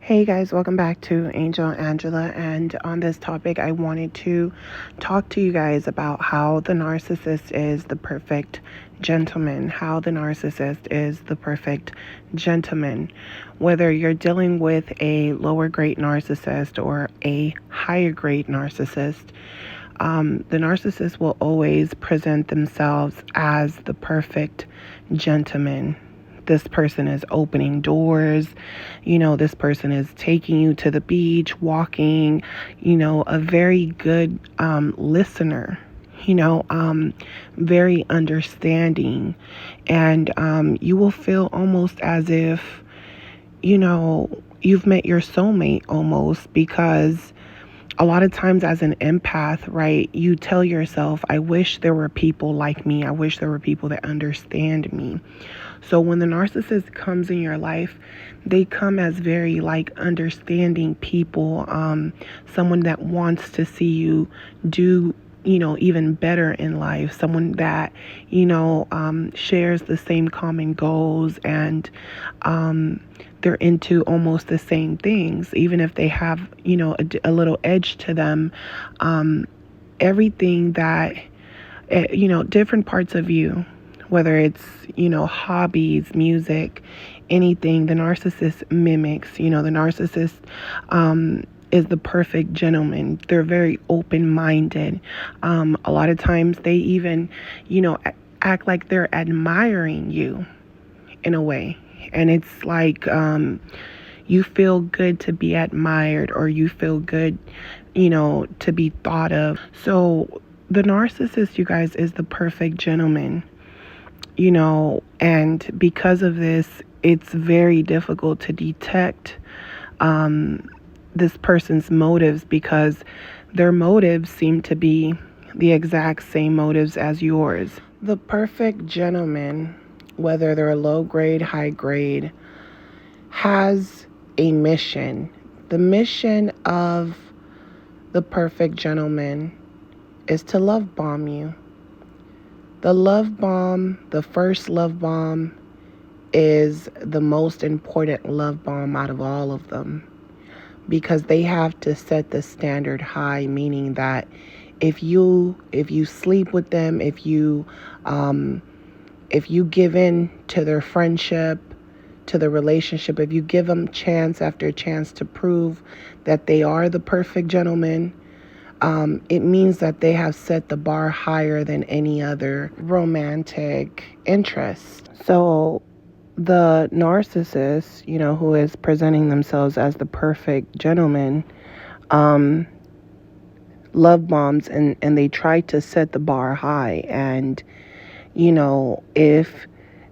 Hey guys, welcome back to Angel Angela. And on this topic, I wanted to talk to you guys about how the narcissist is the perfect gentleman. How the narcissist is the perfect gentleman. Whether you're dealing with a lower grade narcissist or a higher grade narcissist, the narcissist will always present themselves as the perfect gentleman. This person is opening doors, this person is taking you to the beach, walking, a very good listener, very understanding. And you will feel almost as if, you've met your soulmate almost, because a lot of times as an empath, right, you tell yourself, I wish there were people like me. I wish there were people that understand me. So when the narcissist comes in your life, they come as very understanding people, someone that wants to see you do, even better in life, someone that, shares the same common goals, and they're into almost the same things, even if they have, a little edge to them. Everything that, different parts of you, whether it's, hobbies, music, anything, the narcissist mimics. The narcissist is the perfect gentleman. They're very open-minded. A lot of times they even, act like they're admiring you in a way. And it's like you feel good to be admired, or you feel good, to be thought of. So the narcissist, you guys, is the perfect gentleman. And because of this, it's very difficult to detect this person's motives, because their motives seem to be the exact same motives as yours. The perfect gentleman, whether they're low grade, high grade, has a mission. The mission of the perfect gentleman is to love bomb you. The love bomb, the first love bomb, is the most important love bomb out of all of them, because they have to set the standard high, meaning that if you sleep with them, if you give in to their friendship, to the relationship, if you give them chance after chance to prove that they are the perfect gentleman, it means that they have set the bar higher than any other romantic interest. So the narcissist, who is presenting themselves as the perfect gentleman, love bombs, and they try to set the bar high. And, if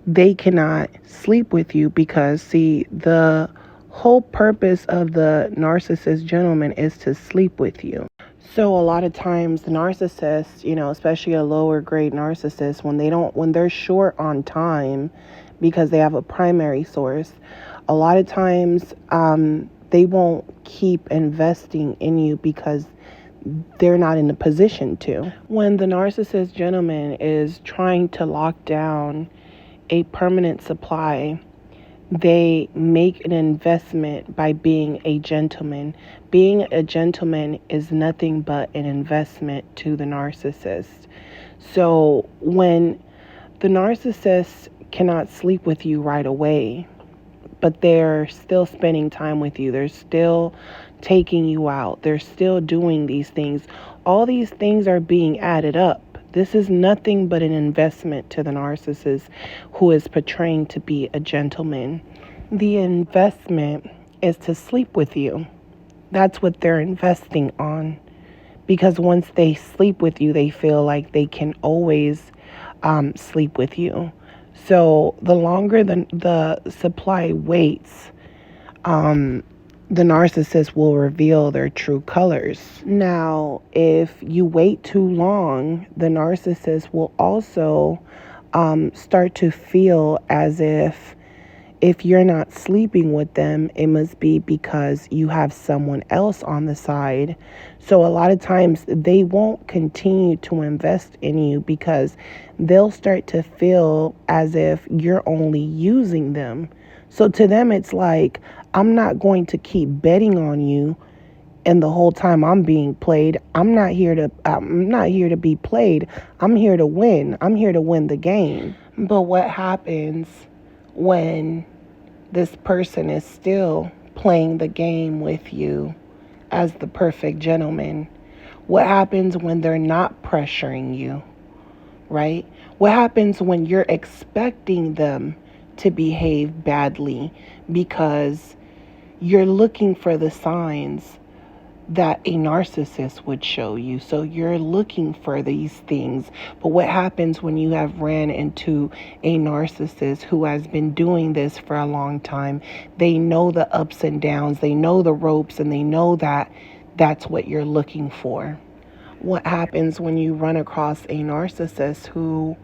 they cannot sleep with you, because, see, the whole purpose of the narcissist gentleman is to sleep with you. So a lot of times the narcissist, especially a lower grade narcissist, when they're short on time because they have a primary source, a lot of times they won't keep investing in you because they're not in a position to. When the narcissist gentleman is trying to lock down a permanent supply, they make an investment by being a gentleman. Being a gentleman is nothing but an investment to the narcissist. So when the narcissist cannot sleep with you right away, but they're still spending time with you, they're still taking you out, they're still doing these things, all these things are being added up. This is nothing but an investment to the narcissist who is portraying to be a gentleman. The investment is to sleep with you. That's what they're investing on. Because once they sleep with you, they feel like they can always sleep with you. So the longer the supply waits, the narcissist will reveal their true colors. Now, if you wait too long, the narcissist will also start to feel as if you're not sleeping with them, it must be because you have someone else on the side. So a lot of times they won't continue to invest in you because they'll start to feel as if you're only using them. So to them, it's like, I'm not going to keep betting on you. And the whole time I'm being played, I'm not here to be played. I'm here to win. I'm here to win the game. But what happens when this person is still playing the game with you as the perfect gentleman? What happens when they're not pressuring you, right? What happens when you're expecting them to behave badly because you're looking for the signs that a narcissist would show you? So you're looking for these things. But what happens when you have ran into a narcissist who has been doing this for a long time? They know the ups and downs, they know the ropes, and they know that that's what you're looking for. What happens when you run across a narcissist who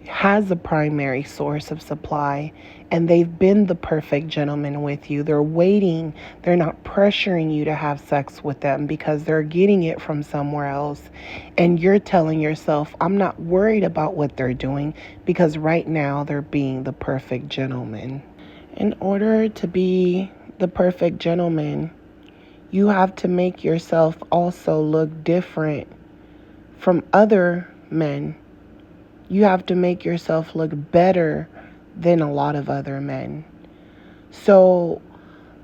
has a primary source of supply and they've been the perfect gentleman with you? They're waiting. They're not pressuring you to have sex with them because they're getting it from somewhere else. And you're telling yourself, I'm not worried about what they're doing because right now they're being the perfect gentleman. In order to be the perfect gentleman, you have to make yourself also look different from other men. You have to make yourself look better than a lot of other men. So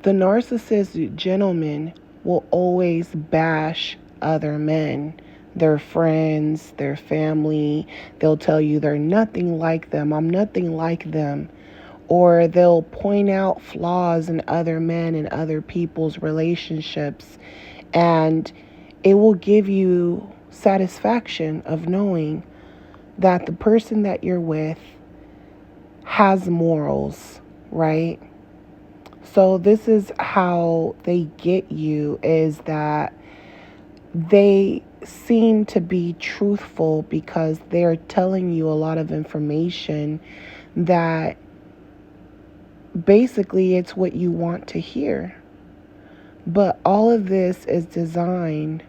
the narcissist gentleman will always bash other men, their friends, their family. They'll tell you they're nothing like them. I'm nothing like them. Or they'll point out flaws in other men and other people's relationships. And it will give you satisfaction of knowing that the person that you're with has morals, right? So this is how they get you, is that they seem to be truthful because they're telling you a lot of information that basically it's what you want to hear. But all of this is designed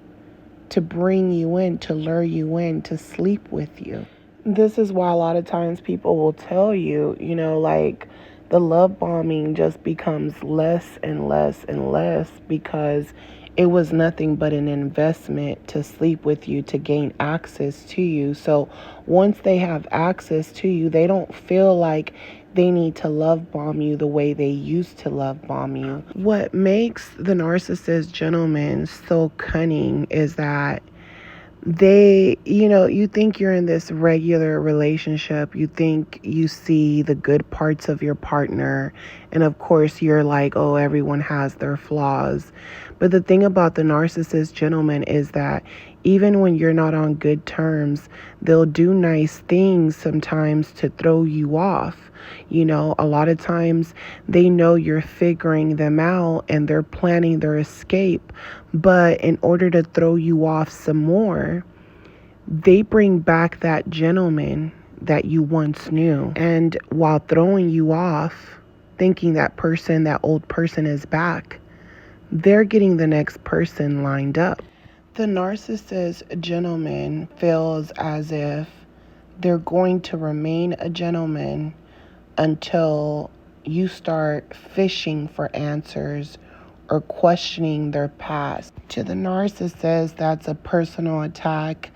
to bring you in, to lure you in, to sleep with you. This is why a lot of times people will tell you, like the love bombing just becomes less and less and less because it was nothing but an investment to sleep with you, to gain access to you. So once they have access to you, they don't feel like they need to love bomb you the way they used to love bomb you. What makes the narcissist gentleman so cunning is that you think you're in this regular relationship. You think you see the good parts of your partner. And of course, you're like, oh, everyone has their flaws. But the thing about the narcissist gentleman is that even when you're not on good terms, they'll do nice things sometimes to throw you off. A lot of times they know you're figuring them out and they're planning their escape. But in order to throw you off some more, they bring back that gentleman that you once knew. And while throwing you off, thinking that old person is back, they're getting the next person lined up. The narcissist gentleman feels as if they're going to remain a gentleman until you start fishing for answers or questioning their past. To the narcissist, that's a personal attack,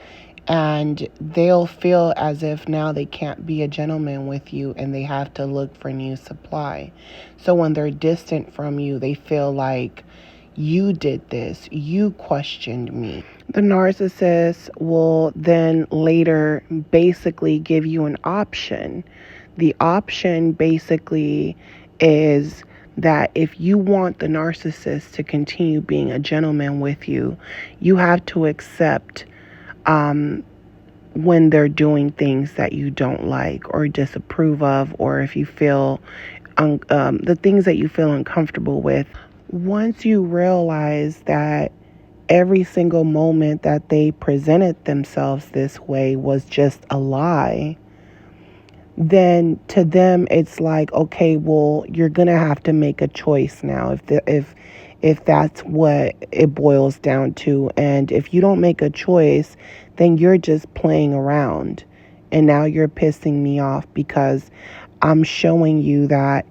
and they'll feel as if now they can't be a gentleman with you and they have to look for new supply. So when they're distant from you, they feel like you did this, you questioned me. The narcissist will then later basically give you an option. The option basically is that if you want the narcissist to continue being a gentleman with you, you have to accept when they're doing things that you don't like or disapprove of, or if you feel the things that you feel uncomfortable with. Once you realize that every single moment that they presented themselves this way was just a lie, then to them it's like, okay, well, you're gonna have to make a choice now, if that's what it boils down to. And if you don't make a choice, then you're just playing around, and now you're pissing me off because I'm showing you that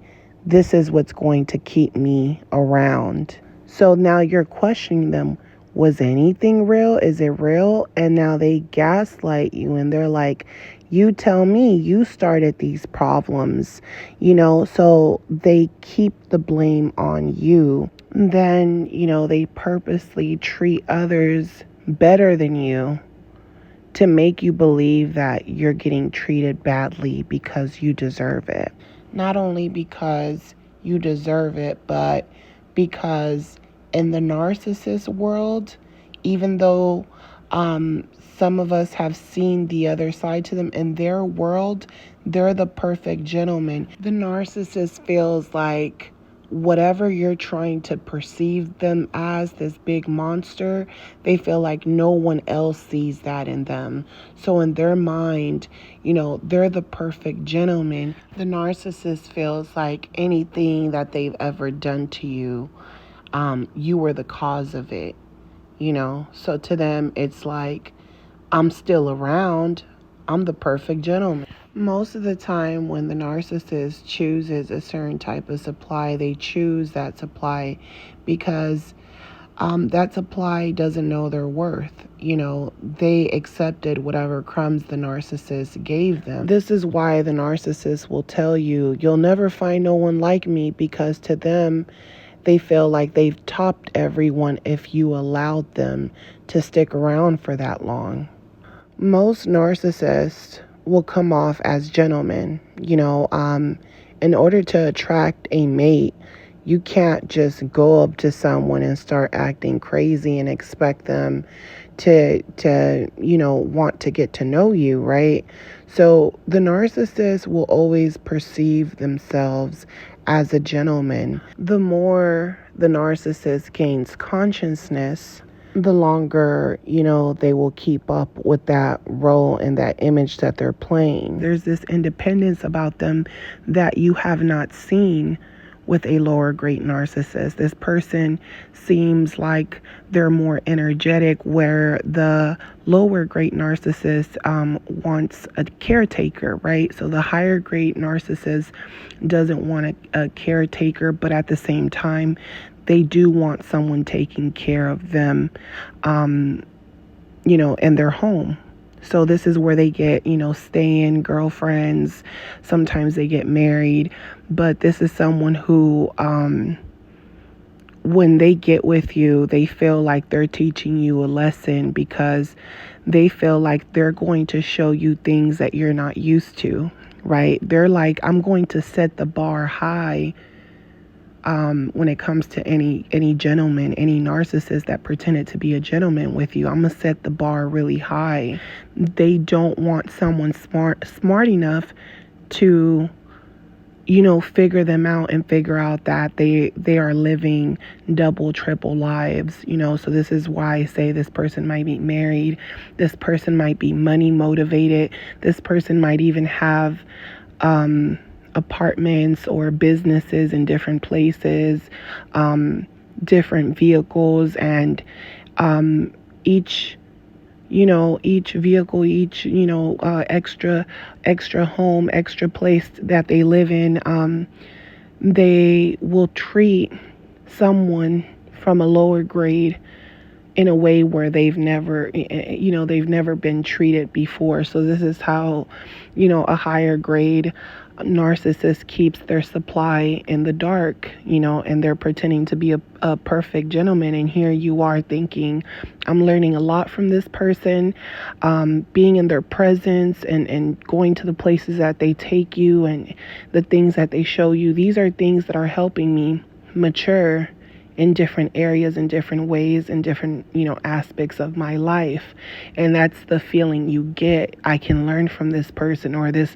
this is what's going to keep me around. So now you're questioning them. Was anything real? Is it real? And now they gaslight you and they're like, you tell me, you started these problems, so they keep the blame on you. Then, they purposely treat others better than you to make you believe that you're getting treated badly because you deserve it. Not only because you deserve it, but because in the narcissist world, even though some of us have seen the other side to them, in their world, they're the perfect gentleman. The narcissist feels like whatever you're trying to perceive them as, this big monster, they feel like no one else sees that in them. So in their mind, they're the perfect gentleman. The narcissist feels like anything that they've ever done to you, you were the cause of it, So to them, it's like, I'm still around. I'm the perfect gentleman. Most of the time when the narcissist chooses a certain type of supply, they choose that supply because that supply doesn't know their worth. They accepted whatever crumbs the narcissist gave them. This is why the narcissist will tell you, you'll never find no one like me, because to them, they feel like they've topped everyone if you allowed them to stick around for that long. Most narcissists will come off as gentlemen. In order to attract a mate, you can't just go up to someone and start acting crazy and expect them to want to get to know you, right? So the narcissist will always perceive themselves as a gentleman. The more the narcissist gains consciousness, the longer, they will keep up with that role and that image that they're playing. There's this independence about them that you have not seen with a lower grade narcissist. This person seems like they're more energetic, where the lower grade narcissist wants a caretaker, right? So the higher grade narcissist doesn't want a caretaker, but at the same time, they do want someone taking care of them, in their home. So this is where they get, stay-in girlfriends. Sometimes they get married. But this is someone who, when they get with you, they feel like they're teaching you a lesson, because they feel like they're going to show you things that you're not used to, right? They're like, I'm going to set the bar high. When it comes to any gentleman, any narcissist that pretended to be a gentleman with you, I'm going to set the bar really high. They don't want someone smart enough to, figure them out and figure out that they are living double, triple lives, So this is why I say this person might be married. This person might be money motivated. This person might even have, apartments or businesses in different places, different vehicles, and each vehicle, each extra home, extra place that they live in, they will treat someone from a lower grade in a way where they've never been treated before. So this is how, a higher grade narcissist keeps their supply in the dark, and they're pretending to be a perfect gentleman. And here you are thinking, I'm learning a lot from this person, being in their presence and going to the places that they take you and the things that they show you. These are things that are helping me mature in different areas, in different ways, in different, aspects of my life. And that's the feeling you get. I can learn from this person, or this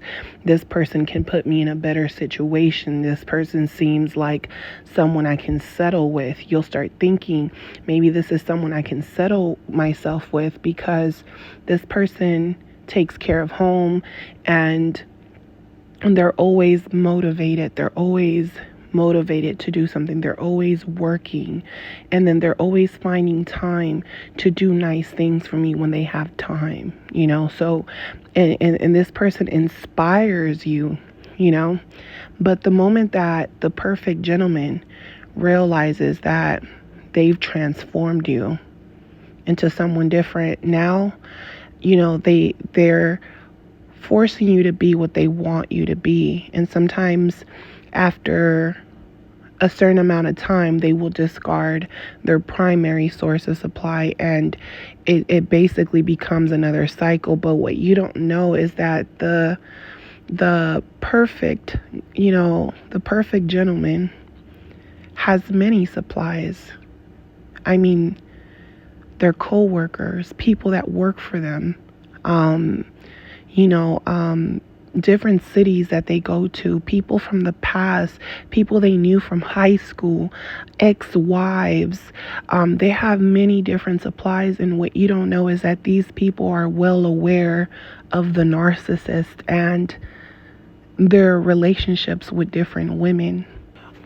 person can put me in a better situation. This person seems like someone I can settle with. You'll start thinking, maybe this is someone I can settle myself with because this person takes care of home, and they're always motivated. They're always motivated to do something. They're always working, and then they're always finding time to do nice things for me when they have time, so and this person inspires you, but the moment that the perfect gentleman realizes that they've transformed you into someone different, now they're forcing you to be what they want you to be. And sometimes after a certain amount of time, they will discard their primary source of supply, and it basically becomes another cycle. But what you don't know is that the perfect, the perfect gentleman has many supplies. I mean, their co-workers, people that work for them, different cities that they go to, people from the past, people they knew from high school, ex-wives. They have many different supplies, and what you don't know is that these people are well aware of the narcissist and their relationships with different women.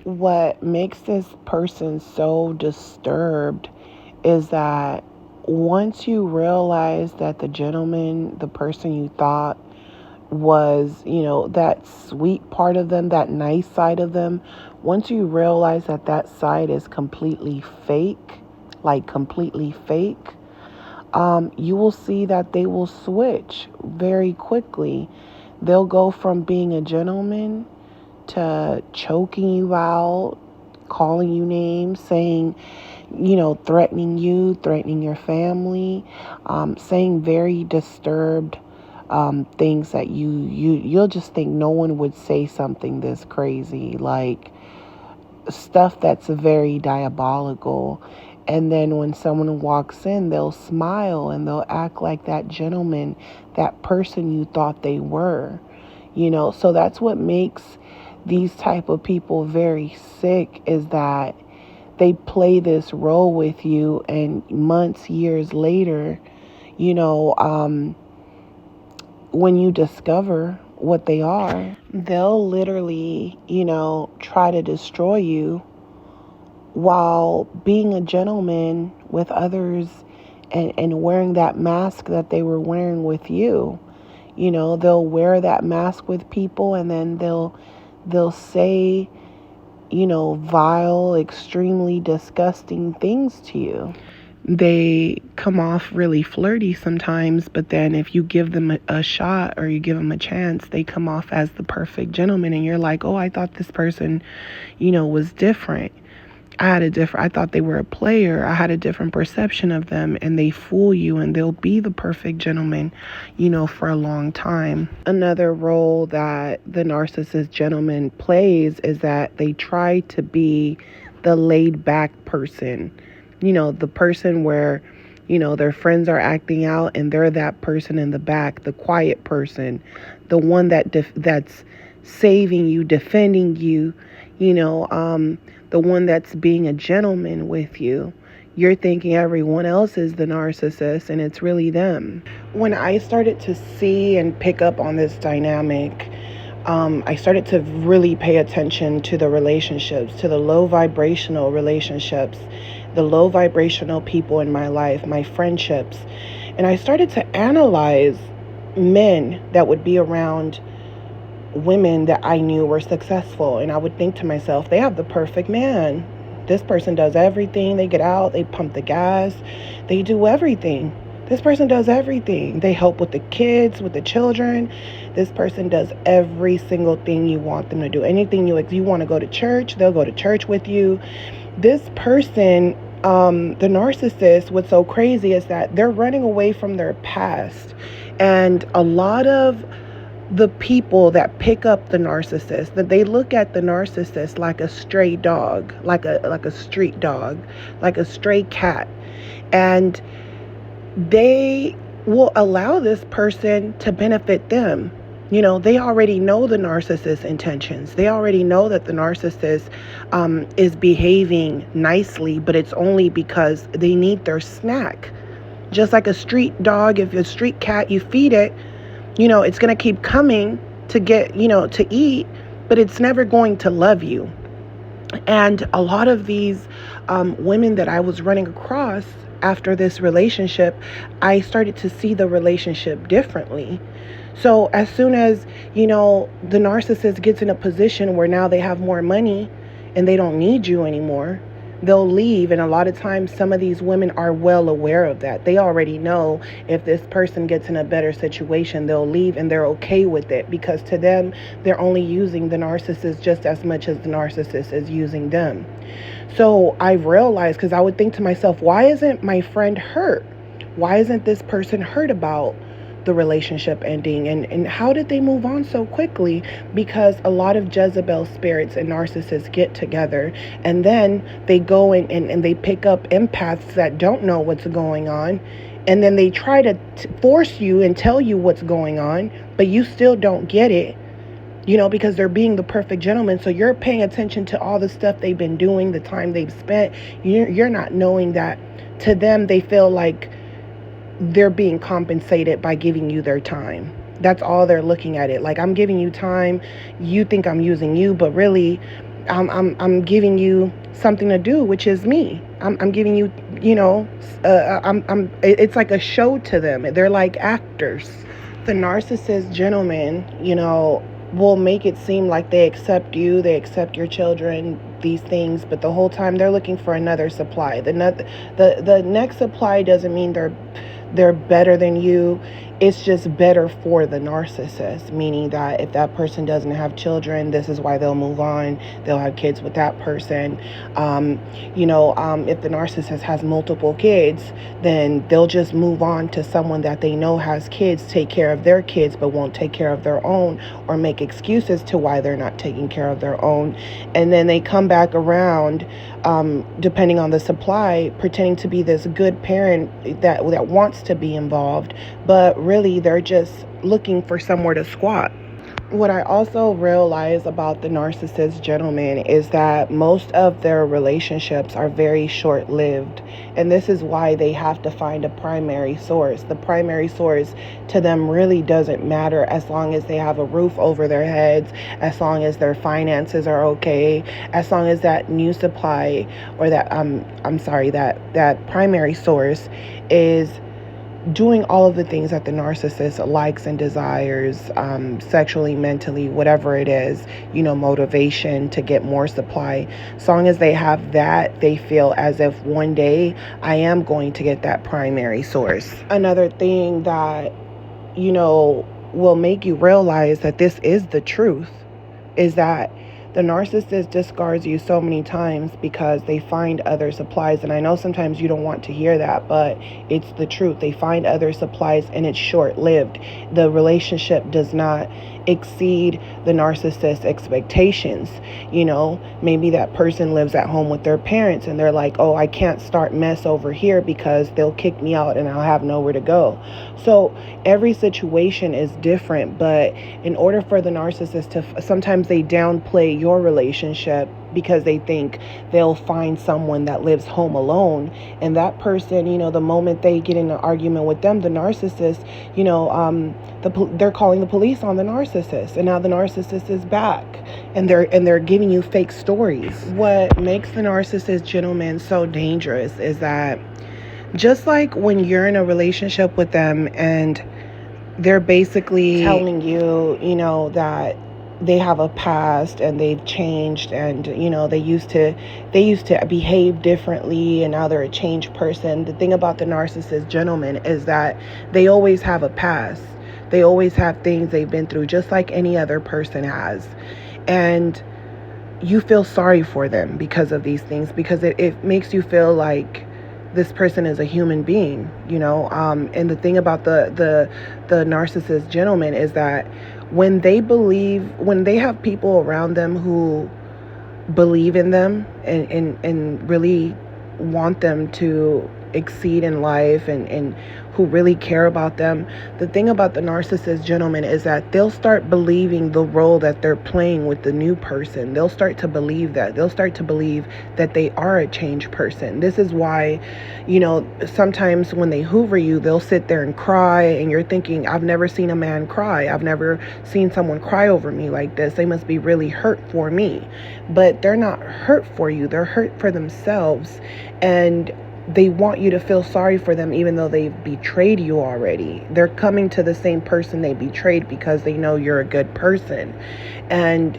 What makes this person so disturbed is that once you realize that the gentleman, the person you thought was, that sweet part of them, that nice side of them, once you realize that that side is completely fake, you will see that they will switch very quickly. They'll go from being a gentleman to choking you out, calling you names, saying, threatening you, threatening your family, saying very disturbed things that you'll just think no one would say something this crazy, like stuff that's very diabolical. And then when someone walks in, they'll smile and they'll act like that gentleman, that person you thought they were, so that's what makes these type of people very sick, is that they play this role with you, and months, years later, when you discover what they are, they'll literally, try to destroy you while being a gentleman with others, and wearing that mask that they were wearing with you. They'll wear that mask with people, and then they'll say, vile, extremely disgusting things to you. They come off really flirty sometimes, but then if you give them a shot, or you give them a chance, they come off as the perfect gentleman, and you're like, oh, I thought this person, was different. I thought they were a player. I had a different perception of them, and they fool you, and they'll be the perfect gentleman, for a long time. Another role that the narcissist gentleman plays is that they try to be the laid back person, the person where, their friends are acting out, and they're that person in the back, the quiet person, the one that's saving you, defending you, the one that's being a gentleman with you. You're thinking everyone else is the narcissist, and it's really them. When I started to see and pick up on this dynamic, I started to really pay attention to the relationships, to the low vibrational relationships, the low vibrational people in my life, my friendships. And I started to analyze men that would be around women that I knew were successful. And I would think to myself, they have the perfect man. This person does everything. They get out, they pump the gas, they do everything. This person does everything. They help with the kids, with the children. This person does every single thing you want them to do. Anything you want to go to church, they'll go to church with you. This person, the narcissist, what's so crazy is that they're running away from their past. And a lot of the people that pick up the narcissist, that they look at the narcissist like a stray dog, like a street dog, like a stray cat, and they will allow this person to benefit them. They already know the narcissist's intentions. They already know that the narcissist is behaving nicely, but it's only because they need their snack. Just like a street dog, if a street cat, you feed it, it's going to keep coming to get, to eat, but it's never going to love you. And a lot of these women that I was running across after this relationship, I started to see the relationship differently. So as soon as, the narcissist gets in a position where now they have more money and they don't need you anymore, they'll leave. And a lot of times some of these women are well aware of that. They already know if this person gets in a better situation, they'll leave, and they're okay with it, because to them, they're only using the narcissist just as much as the narcissist is using them. So I realized, because I would think to myself, why isn't my friend hurt? Why isn't this person hurt about the relationship ending, and how did they move on so quickly? Because a lot of Jezebel spirits and narcissists get together, and then they go and they pick up empaths that don't know what's going on, and then they try to force you and tell you what's going on, but you still don't get it, because they're being the perfect gentleman. So you're paying attention to all the stuff they've been doing, the time they've spent. You're not knowing that to them, they feel like they're being compensated by giving you their time. That's all they're looking at it. Like, I'm giving you time. You think I'm using you, but really, I'm giving you something to do, which is me. I'm giving you, it's like a show to them. They're like actors. The narcissist gentleman, will make it seem like they accept you, they accept your children, these things, but the whole time they're looking for another supply. The next supply doesn't mean they're better than you. It's just better for the narcissist, meaning that if that person doesn't have children, this is why they'll move on. They'll have kids with that person. If the narcissist has multiple kids, then they'll just move on to someone that they know has kids, take care of their kids, but won't take care of their own, or make excuses to why they're not taking care of their own. And then they come back around, depending on the supply, pretending to be this good parent that wants to be involved, but really they're just looking for somewhere to squat. What I also realize about the narcissist gentleman is that most of their relationships are very short-lived, and this is why they have to find a primary source. The primary source to them really doesn't matter, as long as they have a roof over their heads, as long as their finances are okay, as long as that new supply, or that that primary source is doing all of the things that the narcissist likes and desires, sexually, mentally, whatever it is, motivation to get more supply. As long as they have that, they feel as if one day I am going to get that primary source. Another thing that, will make you realize that this is the truth is that the narcissist discards you so many times because they find other supplies. And I know sometimes you don't want to hear that, but it's the truth. They find other supplies, and it's short-lived. The relationship does not exceed the narcissist's expectations. Maybe that person lives at home with their parents, and they're like, oh, I can't start mess over here because they'll kick me out and I'll have nowhere to go. So every situation is different, but in order for the narcissist to, sometimes they downplay your relationship because they think they'll find someone that lives home alone, and that person, the moment they get in an argument with them, the narcissist, they're calling the police on the narcissist, and now the narcissist is back, and they're giving you fake stories. What makes the narcissist gentleman so dangerous is that just like when you're in a relationship with them and they're basically telling you, that they have a past and they've changed, and they used to behave differently, and now they're a changed person. The thing about the narcissist gentleman is that they always have a past. They always have things they've been through, just like any other person has, and you feel sorry for them because of these things, because it makes you feel like this person is a human being, and the thing about the narcissist gentleman is that when they have people around them who believe in them and really want them to exceed in life, and who really care about them. The thing about the narcissist gentleman is that they'll start believing the role that they're playing with the new person. They'll start to believe that. They'll start to believe that they are a changed person. This is why, sometimes when they hoover you, they'll sit there and cry, and you're thinking, I've never seen a man cry. I've never seen someone cry over me like this. They must be really hurt for me. But they're not hurt for you. They're hurt for themselves. And they want you to feel sorry for them, even though they've betrayed you already. They're coming to the same person they betrayed because they know you're a good person. And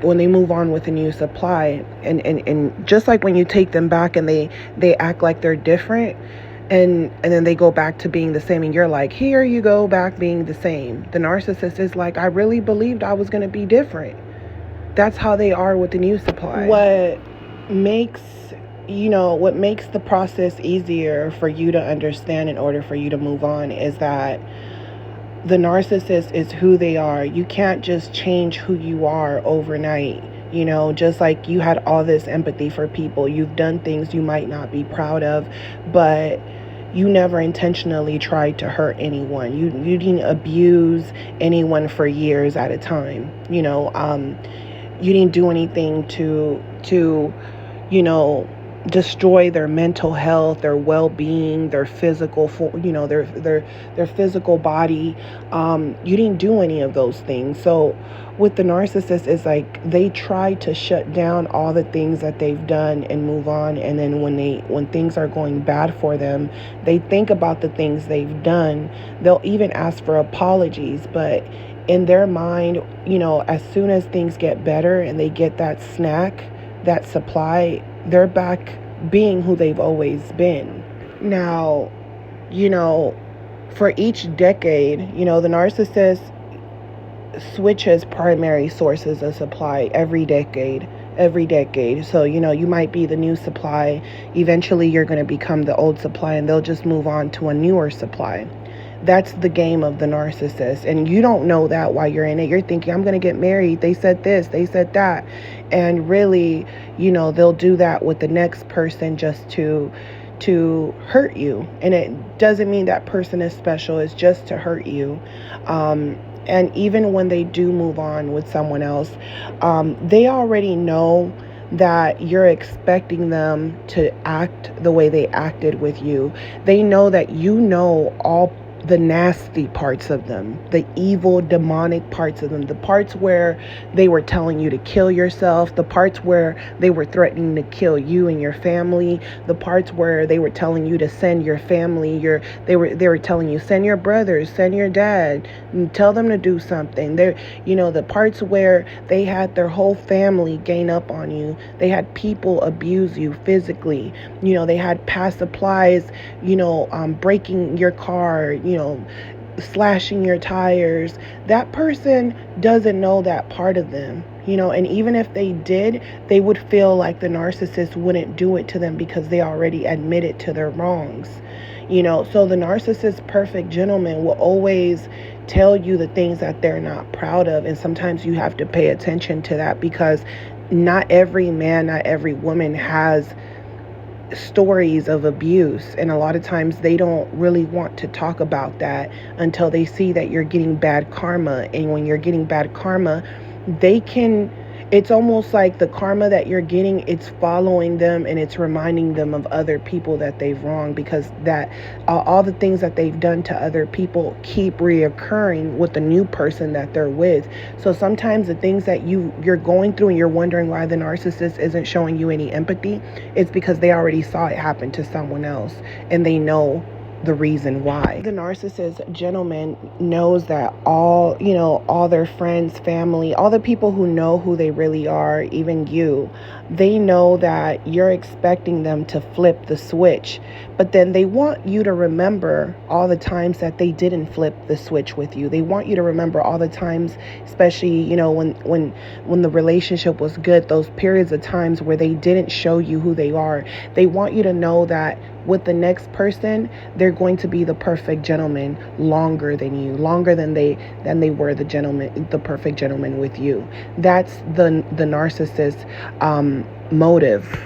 when they move on with a new supply, and just like when you take them back and they act like they're different, and then they go back to being the same, and you're like, here you go back being the same. The narcissist is like, I really believed I was going to be different. That's how they are with the new supply. What makes the process easier for you to understand in order for you to move on is that the narcissist is who they are. You can't just change who you are overnight. Just like you had all this empathy for people, you've done things you might not be proud of, but you never intentionally tried to hurt anyone. You didn't abuse anyone for years at a time. You didn't do anything to destroy their mental health, their well-being, their physical, their physical body. You didn't do any of those things. So with the narcissist, it's like they try to shut down all the things that they've done and move on. And then when things are going bad for them, they think about the things they've done. They'll even ask for apologies, but in their mind, as soon as things get better and they get that snack, that supply, they're back being who they've always been. Now, for each decade, the narcissist switches primary sources of supply every decade. So, you might be the new supply. Eventually, you're going to become the old supply, and they'll just move on to a newer supply. That's the game of the narcissist. And you don't know that while you're in it. You're thinking, I'm going to get married. They said this, they said that. And really, they'll do that with the next person just to hurt you. And it doesn't mean that person is special. It's just to hurt you. And even when they do move on with someone else, they already know that you're expecting them to act the way they acted with you. They know that all the nasty parts of them, the evil, demonic parts of them, the parts where they were telling you to kill yourself, the parts where they were threatening to kill you and your family, the parts where they were telling you to send your family, they were telling you, send your brothers, send your dad, and tell them to do something. The parts where they had their whole family gang up on you, they had people abuse you physically, they had past supplies, breaking your car, slashing your tires. That person doesn't know that part of them, and even if they did, they would feel like the narcissist wouldn't do it to them because they already admitted to their wrongs. So the narcissist perfect gentleman will always tell you the things that they're not proud of. And sometimes you have to pay attention to that, because not every man, not every woman has stories of abuse, and a lot of times they don't really want to talk about that until they see that you're getting bad karma. And when you're getting bad karma, it's almost like the karma that you're getting, it's following them, and it's reminding them of other people that they've wronged, because that all the things that they've done to other people keep reoccurring with the new person that they're with. So sometimes the things that you're going through and you're wondering why the narcissist isn't showing you any empathy, it's because they already saw it happen to someone else, and they know the reason why. The narcissist gentleman knows that all their friends, family, all the people who know who they really are, even you, they know that you're expecting them to flip the switch. But then they want you to remember all the times that they didn't flip the switch with you. They want you to remember all the times, especially, when the relationship was good, those periods of times where they didn't show you who they are. They want you to know that with the next person, they're going to be the perfect gentleman longer than you, longer than they were the perfect gentleman with you. That's the narcissist motive.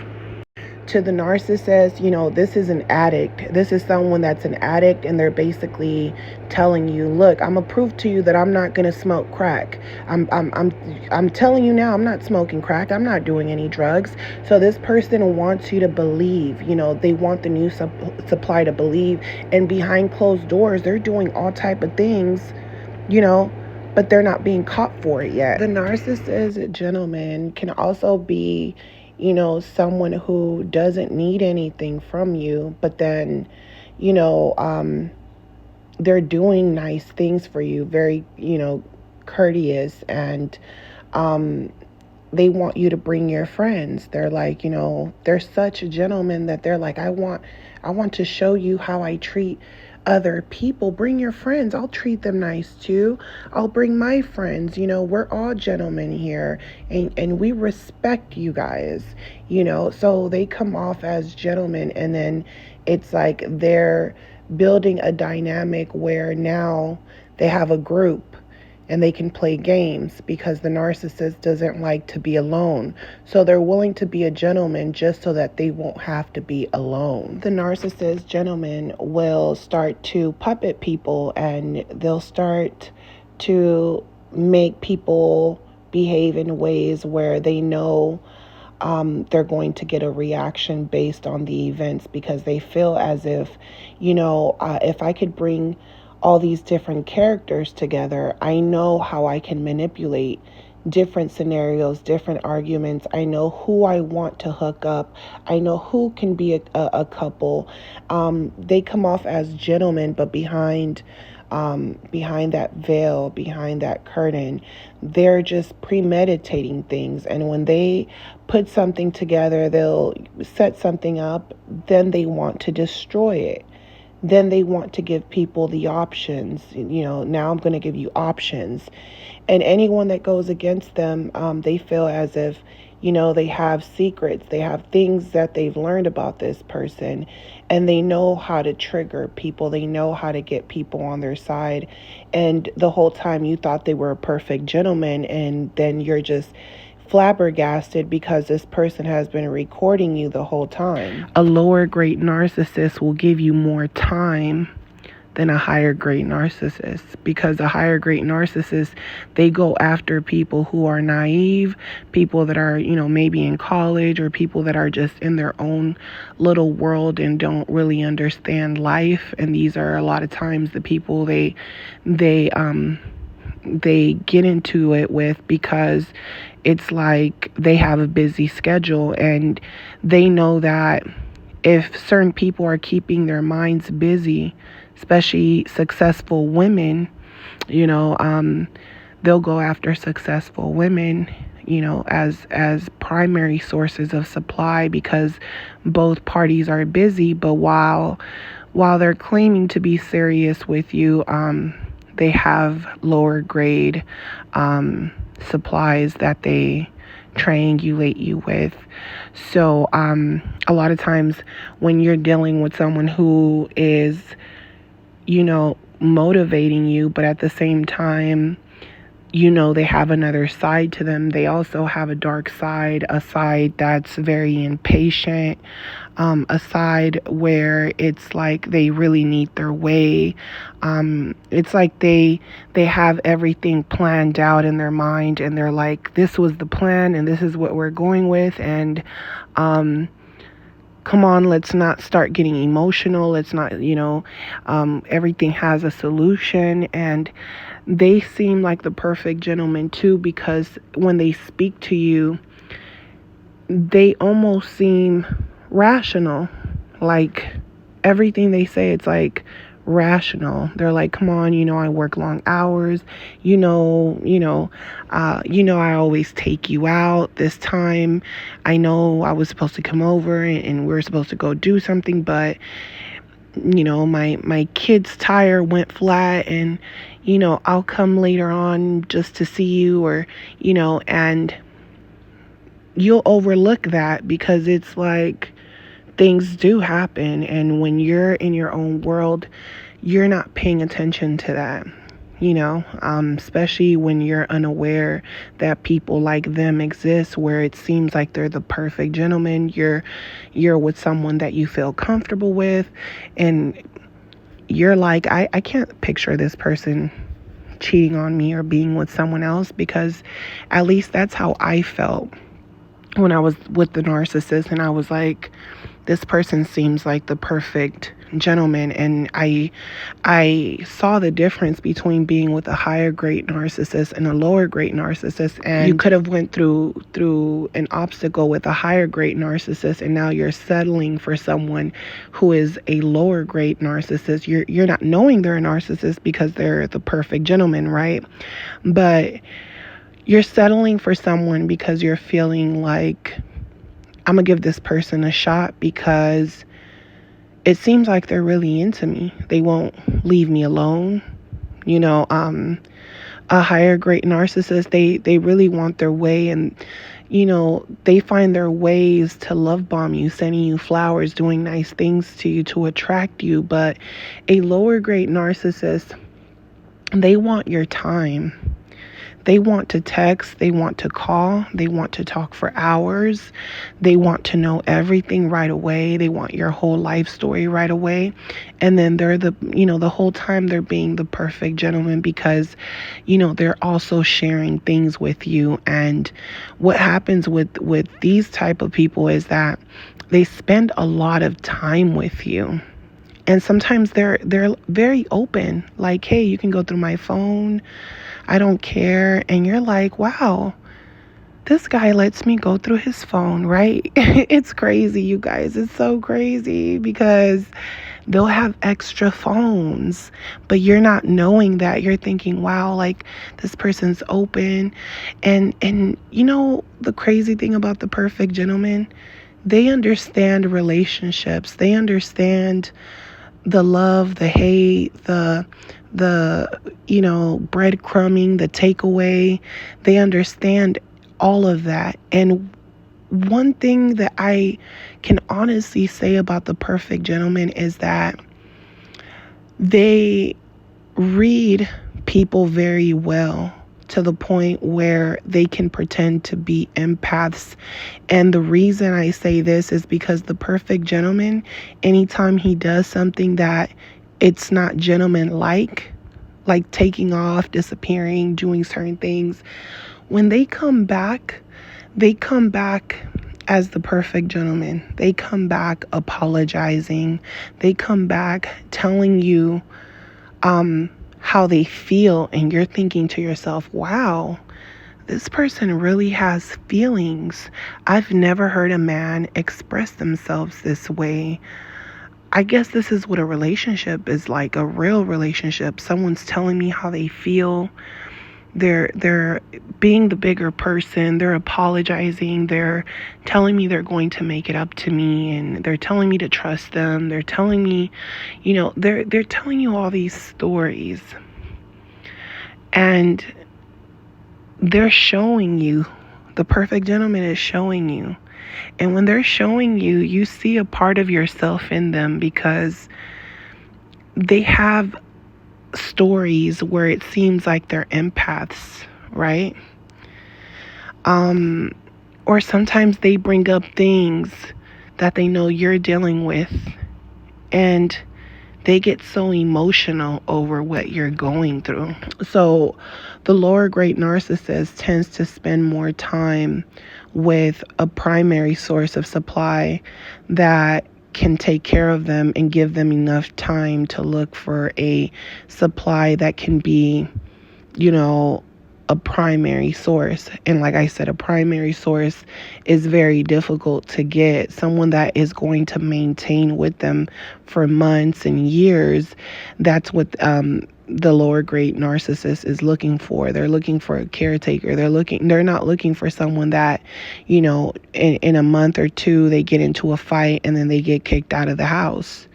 To the narcissist, this is an addict. This is someone that's an addict, and they're basically telling you, look, I'm gonna prove to you that I'm not gonna smoke crack. I'm telling you now, I'm not smoking crack. I'm not doing any drugs. So this person wants you to believe. They want the new supply to believe, and behind closed doors, they're doing all type of things. But they're not being caught for it yet. The narcissist gentleman can also be someone who doesn't need anything from you, but then, they're doing nice things for you, very, courteous, and they want you to bring your friends. They're like, they're such a gentleman that they're like, I want to show you how I treat other people. Bring your friends. I'll treat them nice too. I'll bring my friends. We're all gentlemen here, and we respect you guys. So they come off as gentlemen, and then it's like they're building a dynamic where now they have a group and they can play games, because the narcissist doesn't like to be alone. So they're willing to be a gentleman just so that they won't have to be alone. The narcissist gentleman will start to puppet people, and they'll start to make people behave in ways where they know they're going to get a reaction based on the events, because they feel as if, if I could bring all these different characters together, I know how I can manipulate different scenarios, different arguments. I know who I want to hook up. I know who can be a couple. They come off as gentlemen, but behind that veil, behind that curtain, they're just premeditating things. And when they put something together, they'll set something up, then they want to destroy it. Then they want to give people the options. Now I'm going to give you options. And anyone that goes against them, they feel as if, they have secrets. They have things that they've learned about this person, and they know how to trigger people. They know how to get people on their side. And the whole time you thought they were a perfect gentleman, and then you're just flabbergasted because this person has been recording you the whole time. A lower grade narcissist will give you more time than a higher grade narcissist, because a higher grade narcissist, they go after people who are naive, people that are, maybe in college, or people that are just in their own little world and don't really understand life. And these are a lot of times the people they get into it with, because it's like they have a busy schedule, and they know that if certain people are keeping their minds busy, especially successful women, they'll go after successful women, as primary sources of supply, because both parties are busy. But while they're claiming to be serious with you, they have lower grade supplies that they triangulate you with. So a lot of times when you're dealing with someone who is, motivating you, but at the same time, they have another side to them. They also have a dark side, a side that's very impatient, a side where it's like they really need their way. It's like they have everything planned out in their mind, and they're like, this was the plan and this is what we're going with. And come on, let's not start getting emotional. Let's not, everything has a solution. And they seem like the perfect gentleman too, because when they speak to you, they almost seem rational. Like everything they say, it's like rational. They're like, come on, I work long hours, I always take you out. This time I know I was supposed to come over and we're supposed to go do something, but my kid's tire went flat, and I'll come later on just to see you, or and you'll overlook that, because it's like things do happen. And when you're in your own world, you're not paying attention to that. Especially when you're unaware that people like them exist, where it seems like they're the perfect gentleman. You're with someone that you feel comfortable with, and you're like, I can't picture this person cheating on me or being with someone else, because at least that's how I felt when I was with the narcissist. And I was like, this person seems like the perfect gentleman. And I saw the difference between being with a higher grade narcissist and a lower grade narcissist. And you could have went through an obstacle with a higher grade narcissist, and now you're settling for someone who is a lower grade narcissist. You're not knowing they're a narcissist because they're the perfect gentleman, right? But you're settling for someone because you're feeling like, I'm going to give this person a shot because it seems like they're really into me. They won't leave me alone. A higher grade narcissist, they really want their way, and, they find their ways to love bomb you, sending you flowers, doing nice things to you to attract you. But a lower grade narcissist, they want your time. They want to text, they want to call, they want to talk for hours, they want to know everything right away, they want your whole life story right away. And then they're the whole time they're being the perfect gentleman because, they're also sharing things with you. And what happens with these type of people is that they spend a lot of time with you. And sometimes they're very open, like, hey, you can go through my phone, I don't care. And you're like, wow, this guy lets me go through his phone, right? It's crazy, you guys. It's so crazy because they'll have extra phones, but you're not knowing that. You're thinking, wow, like, this person's open. And the crazy thing about the perfect gentleman, they understand relationships. They understand the love, the hate, the breadcrumbing, the takeaway. They understand all of that. And one thing that I can honestly say about the perfect gentleman is that they read people very well, to the point where they can pretend to be empaths. And the reason I say this is because the perfect gentleman, anytime he does something that it's not gentleman-like taking off, disappearing, doing certain things, when they come back as the perfect gentleman. They come back apologizing. They come back telling you how they feel, and you're thinking to yourself, wow, this person really has feelings. I've never heard a man express themselves this way. I guess this is what a relationship is like, a real relationship. Someone's telling me how they feel. They're being the bigger person. They're apologizing. They're telling me they're going to make it up to me, and they're telling me to trust them. They're telling me, they're telling you all these stories, and they're showing you. The perfect gentleman is showing you. And when they're showing you, you see a part of yourself in them, because they have stories where it seems like they're empaths, right? Or sometimes they bring up things that they know you're dealing with, and they get so emotional over what you're going through. So the lower grade narcissist tends to spend more time with a primary source of supply that can take care of them and give them enough time to look for a supply that can be, a primary source. And like I said, a primary source is very difficult to get. Someone that is going to maintain with them for months and years, that's what the lower grade narcissist is looking for. They're looking for a caretaker. They're not looking for someone that, in a month or two they get into a fight and then they get kicked out of the house.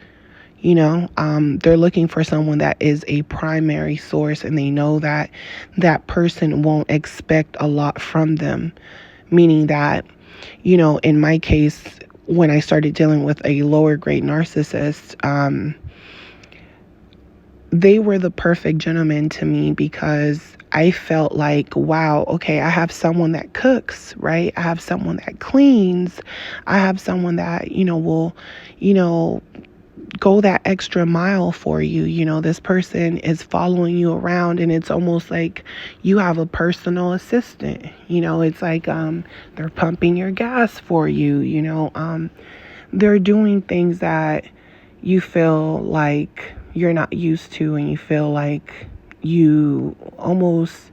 They're looking for someone that is a primary source, and they know that that person won't expect a lot from them. Meaning that, in my case, when I started dealing with a lower grade narcissist, they were the perfect gentleman to me because I felt like, wow, okay, I have someone that cooks, right? I have someone that cleans. I have someone that, will, you know, go that extra mile for you. This person is following you around, and it's almost like you have a personal assistant. It's like they're pumping your gas for you. They're doing things that you feel like you're not used to, and you feel like you almost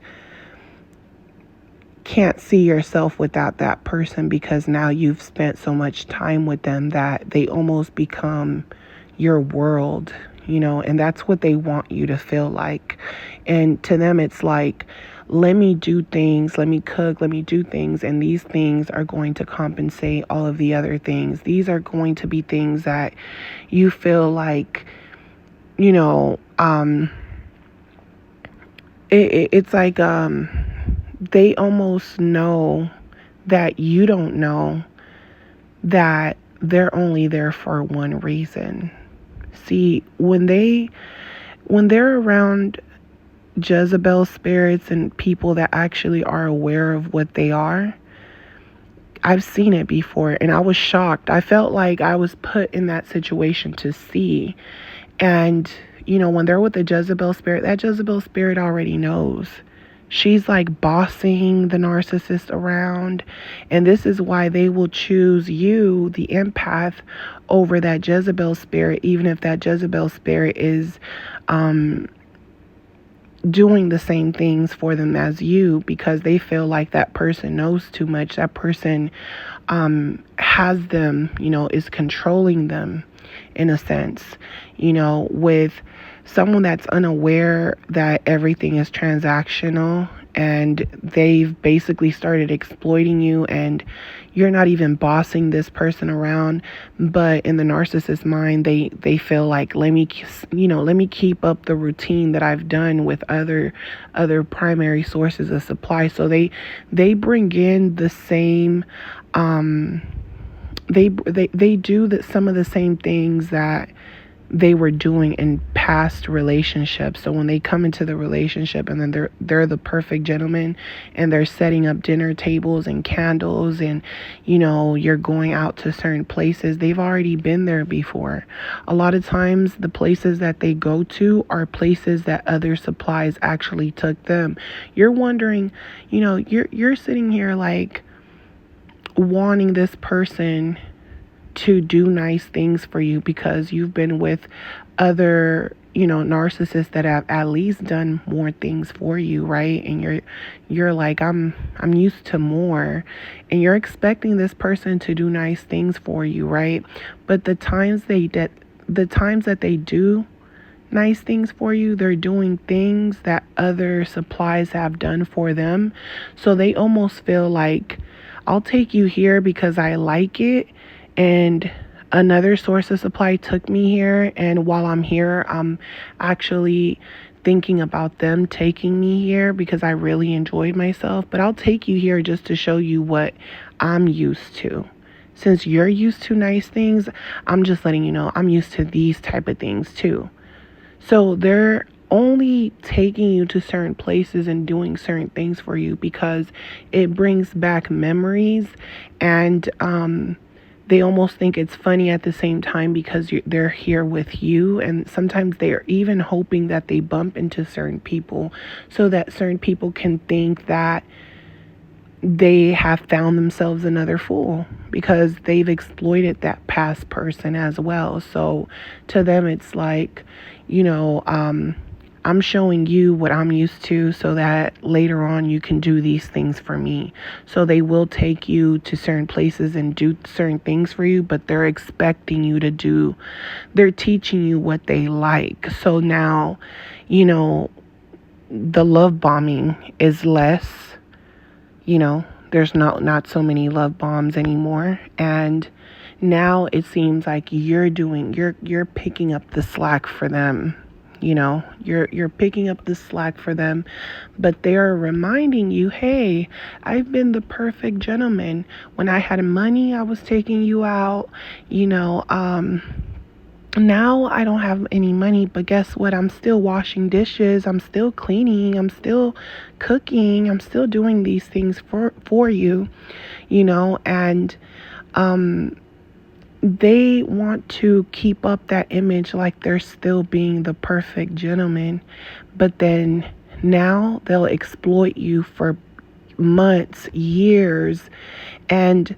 can't see yourself without that person, because now you've spent so much time with them that they almost become your world, and that's what they want you to feel like. And to them, it's like, let me do things, let me cook, let me do things, and these things are going to compensate all of the other things. These are going to be things that you feel like, it's like they almost know that you don't know that they're only there for one reason. See, when they're around Jezebel spirits and people that actually are aware of what they are, I've seen it before, and I was shocked. I felt like I was put in that situation to see. And, when they're with the Jezebel spirit, that Jezebel spirit already knows. She's like bossing the narcissist around. And this is why they will choose you, the empath, over that Jezebel spirit, even if that Jezebel spirit is doing the same things for them as you, because they feel like that person knows too much. That person has them, is controlling them in a sense. With someone that's unaware that everything is transactional, and they've basically started exploiting you, and you're not even bossing this person around, but in the narcissist mind, they feel like, let me keep up the routine that I've done with other primary sources of supply. So they bring in the same they do some of the same things that they were doing in past relationships. So when they come into the relationship, and then they're the perfect gentleman, and they're setting up dinner tables and candles, and you're going out to certain places, they've already been there before. A lot of times the places that they go to are places that other supplies actually took them. You're wondering, you're sitting here like wanting this person to do nice things for you because you've been with other, narcissists that have at least done more things for you, right? And you're like, I'm used to more, and you're expecting this person to do nice things for you, right? But the times that they do nice things for you, they're doing things that other supplies have done for them. So they almost feel like, I'll take you here because I like it, and another source of supply took me here, and while I'm here, I'm actually thinking about them taking me here because I really enjoyed myself. But I'll take you here just to show you what I'm used to. Since you're used to nice things, I'm just letting you know I'm used to these type of things too. So they're only taking you to certain places and doing certain things for you because it brings back memories, and they almost think it's funny at the same time because they're here with you. And sometimes they are even hoping that they bump into certain people so that certain people can think that they have found themselves another fool because they've exploited that past person as well. So to them, it's like, I'm showing you what I'm used to so that later on you can do these things for me. So they will take you to certain places and do certain things for you, but they're expecting you to they're teaching you what they like. So now, the love bombing is less, there's not so many love bombs anymore. And now it seems like you're picking up the slack for them. You're picking up the slack for them, but they're reminding you, hey, I've been the perfect gentleman. When I had money, I was taking you out. You know, Now I don't have any money, but guess what? I'm still washing dishes. I'm still cleaning. I'm still cooking. I'm still doing these things for you, and um they want to keep up that image like they're still being the perfect gentleman, but then now they'll exploit you for months, years, and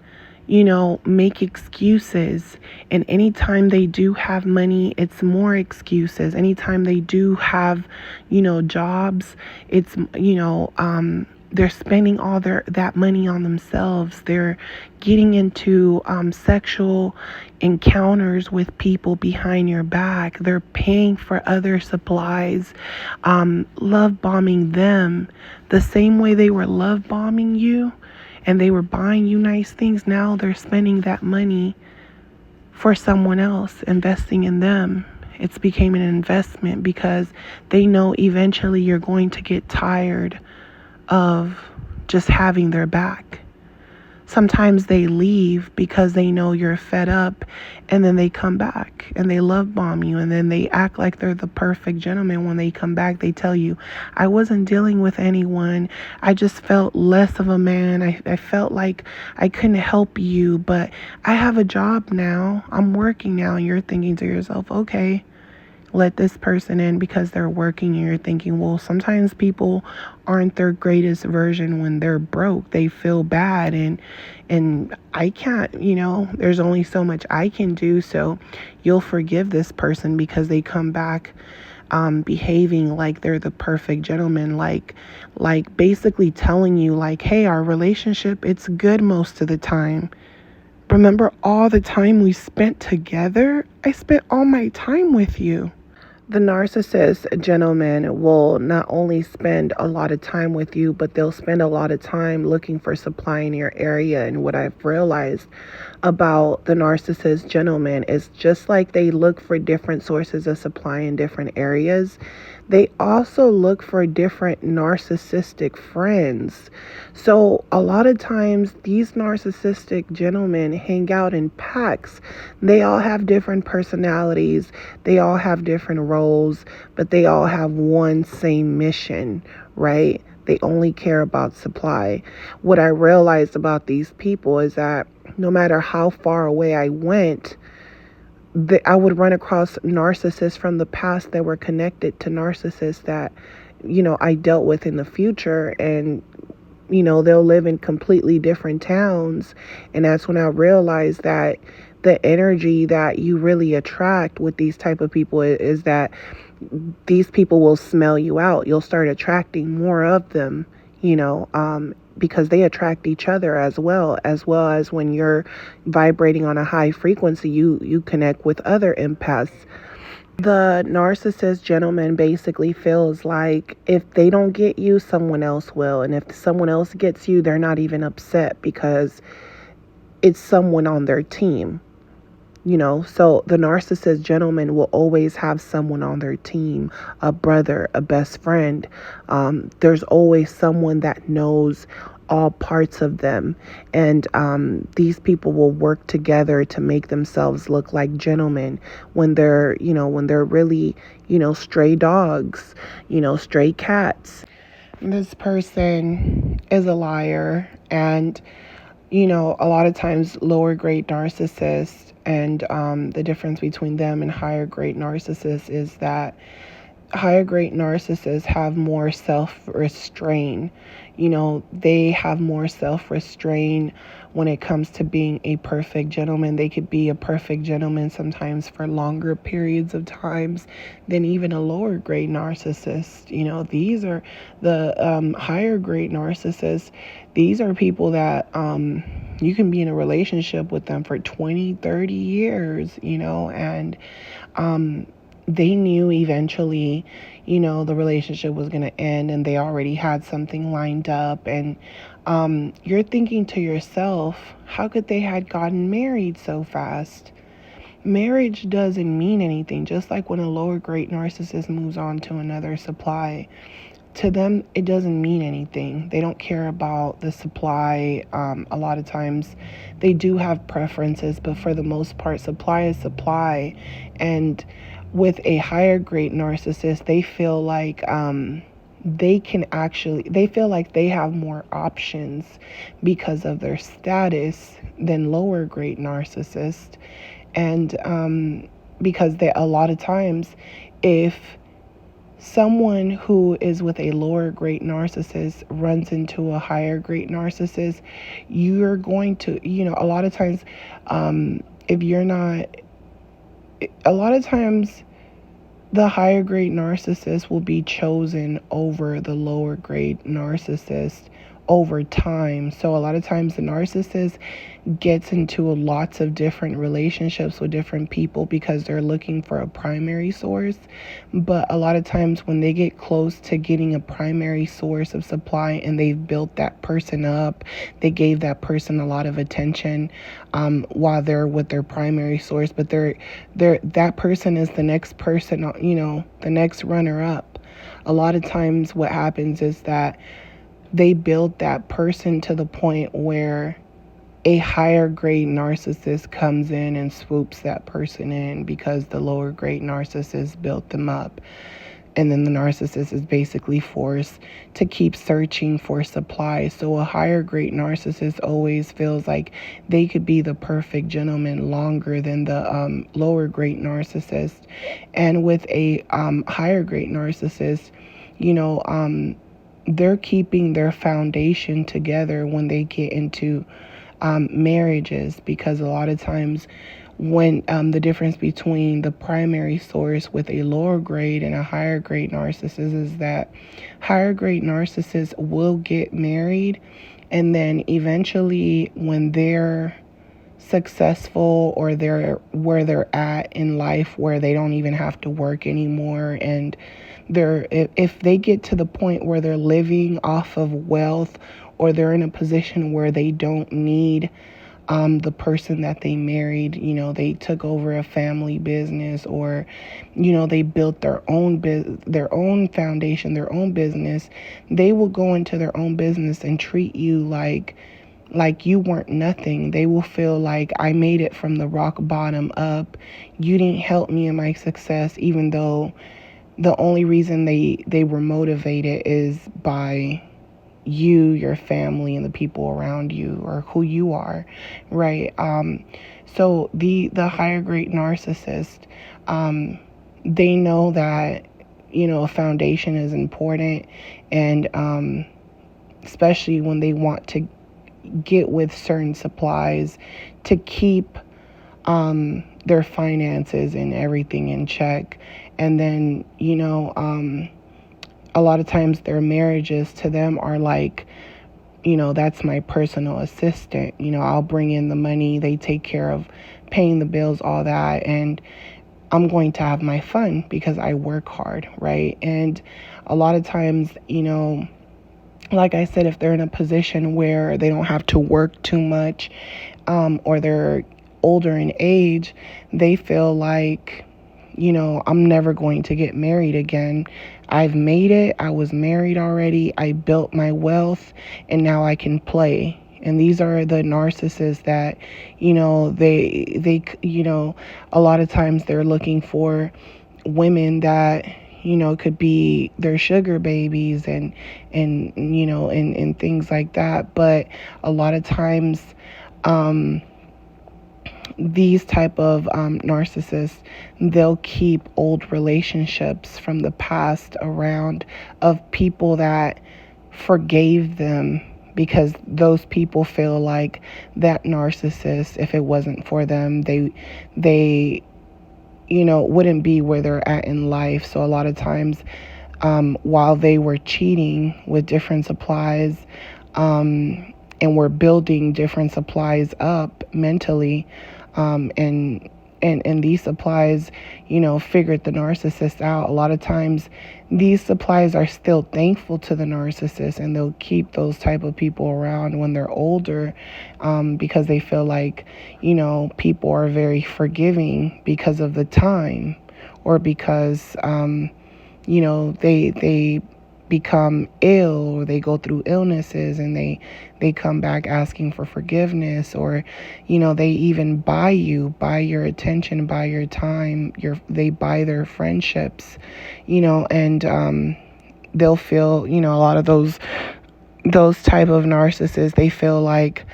make excuses. And anytime they do have money, it's more excuses. Anytime they do have, jobs, it's, they're spending all that money on themselves. They're getting into sexual encounters with people behind your back. They're paying for other supplies, love bombing them the same way they were love bombing you and they were buying you nice things. Now they're spending that money for someone else, investing in them. It's became an investment because they know eventually you're going to get tired of just having their back. Sometimes they leave because they know you're fed up, and then they come back and they love bomb you, and then they act like they're the perfect gentleman. When they come back, they tell you, I wasn't dealing with anyone. I just felt less of a man. I felt like I couldn't help you, but I have a job now. I'm working now. And you're thinking to yourself, okay, let this person in because they're working, and you're thinking, well, sometimes people aren't their greatest version when they're broke. They feel bad, and I can't, there's only so much I can do. So you'll forgive this person because they come back behaving like they're the perfect gentleman, like basically telling you like, hey, our relationship, it's good most of the time. Remember all the time we spent together? I spent all my time with you. The narcissist gentleman will not only spend a lot of time with you, but they'll spend a lot of time looking for supply in your area. And what I've realized about the narcissist gentleman is just like they look for different sources of supply in different areas, they also look for different narcissistic friends. So a lot of times these narcissistic gentlemen hang out in packs. They all have different personalities. They all have different roles, but they all have one same mission, right? They only care about supply. What I realized about these people is that no matter how far away I went, I would run across narcissists from the past that were connected to narcissists that, I dealt with in the future. And, they'll live in completely different towns. And that's when I realized that the energy that you really attract with these type of people is that these people will smell you out. You'll start attracting more of them, because they attract each other as well as when you're vibrating on a high frequency, you connect with other empaths. The narcissist gentleman basically feels like if they don't get you, someone else will. And if someone else gets you, they're not even upset because it's someone on their team. So the narcissist gentleman will always have someone on their team, a brother, a best friend. There's always someone that knows all parts of them. And these people will work together to make themselves look like gentlemen when they're really, stray dogs, stray cats. This person is a liar. And a lot of times lower grade narcissists and the difference between them and higher grade narcissists is that higher grade narcissists have more self-restraint. They have more self-restraint when it comes to being a perfect gentleman. They could be a perfect gentleman sometimes for longer periods of times than even a lower grade narcissist. These are the higher grade narcissists. These are people that you can be in a relationship with them for 20, 30 years, and they knew eventually, the relationship was going to end, and they already had something lined up. And you're thinking to yourself, how could they had gotten married so fast? Marriage doesn't mean anything. Just like when a lower grade narcissist moves on to another supply, to them it doesn't mean anything. They don't care about the supply. A lot of times they do have preferences, but for the most part, supply is supply. And with a higher grade narcissist, they feel like they feel like they have more options because of their status than lower grade narcissists. And because they, a lot of times, if someone who is with a lower grade narcissist runs into a higher grade narcissist, you're going to, a lot of times, if you're not, a lot of times the higher grade narcissist will be chosen over the lower grade narcissist over time. So a lot of times the narcissist gets into lots of different relationships with different people because they're looking for a primary source. But a lot of times when they get close to getting a primary source of supply and they've built that person up, they gave that person a lot of attention while they're with their primary source, but that person is the next person, the next runner up. A lot of times what happens is that they build that person to the point where a higher grade narcissist comes in and swoops that person in because the lower grade narcissist built them up. And then the narcissist is basically forced to keep searching for supply. So a higher grade narcissist always feels like they could be the perfect gentleman longer than the lower grade narcissist. And with a higher grade narcissist, they're keeping their foundation together when they get into marriages, because a lot of times when the difference between the primary source with a lower grade and a higher grade narcissist is that higher grade narcissists will get married, and then eventually when they're successful or they're where they're at in life where they don't even have to work anymore, and if they get to the point where they're living off of wealth, or they're in a position where they don't need the person that they married, they took over a family business, or they built their own foundation, their own business, they will go into their own business and treat you like you weren't nothing. They will feel like, I made it from the rock bottom up. You didn't help me in my success, even though the only reason they were motivated is by you, your family, and the people around you, or who you are, right? So the higher grade narcissist, they know that, a foundation is important, and especially when they want to get with certain supplies to keep their finances and everything in check. And then, a lot of times their marriages to them are like, that's my personal assistant. I'll bring in the money, they take care of paying the bills, all that, and I'm going to have my fun because I work hard, right? And a lot of times, like I said, if they're in a position where they don't have to work too much, or they're older in age, they feel like, I'm never going to get married again. I've made it. I was married already. I built my wealth, and now I can play. And these are the narcissists that, they a lot of times they're looking for women that, could be their sugar babies and things like that. But a lot of times, these type of narcissists, they'll keep old relationships from the past around, of people that forgave them, because those people feel like that narcissist, if it wasn't for them, they wouldn't be where they're at in life. So a lot of times, while they were cheating with different supplies, and were building different supplies up mentally, and and these supplies, figured the narcissist out. A lot of times these supplies are still thankful to the narcissist, and they'll keep those type of people around when they're older, because they feel like, people are very forgiving because of the time, or because, they become ill, or they go through illnesses, and they come back asking for forgiveness, or they even buy your attention, buy your time, they buy their friendships, and they'll feel, a lot of those type of narcissists, they feel like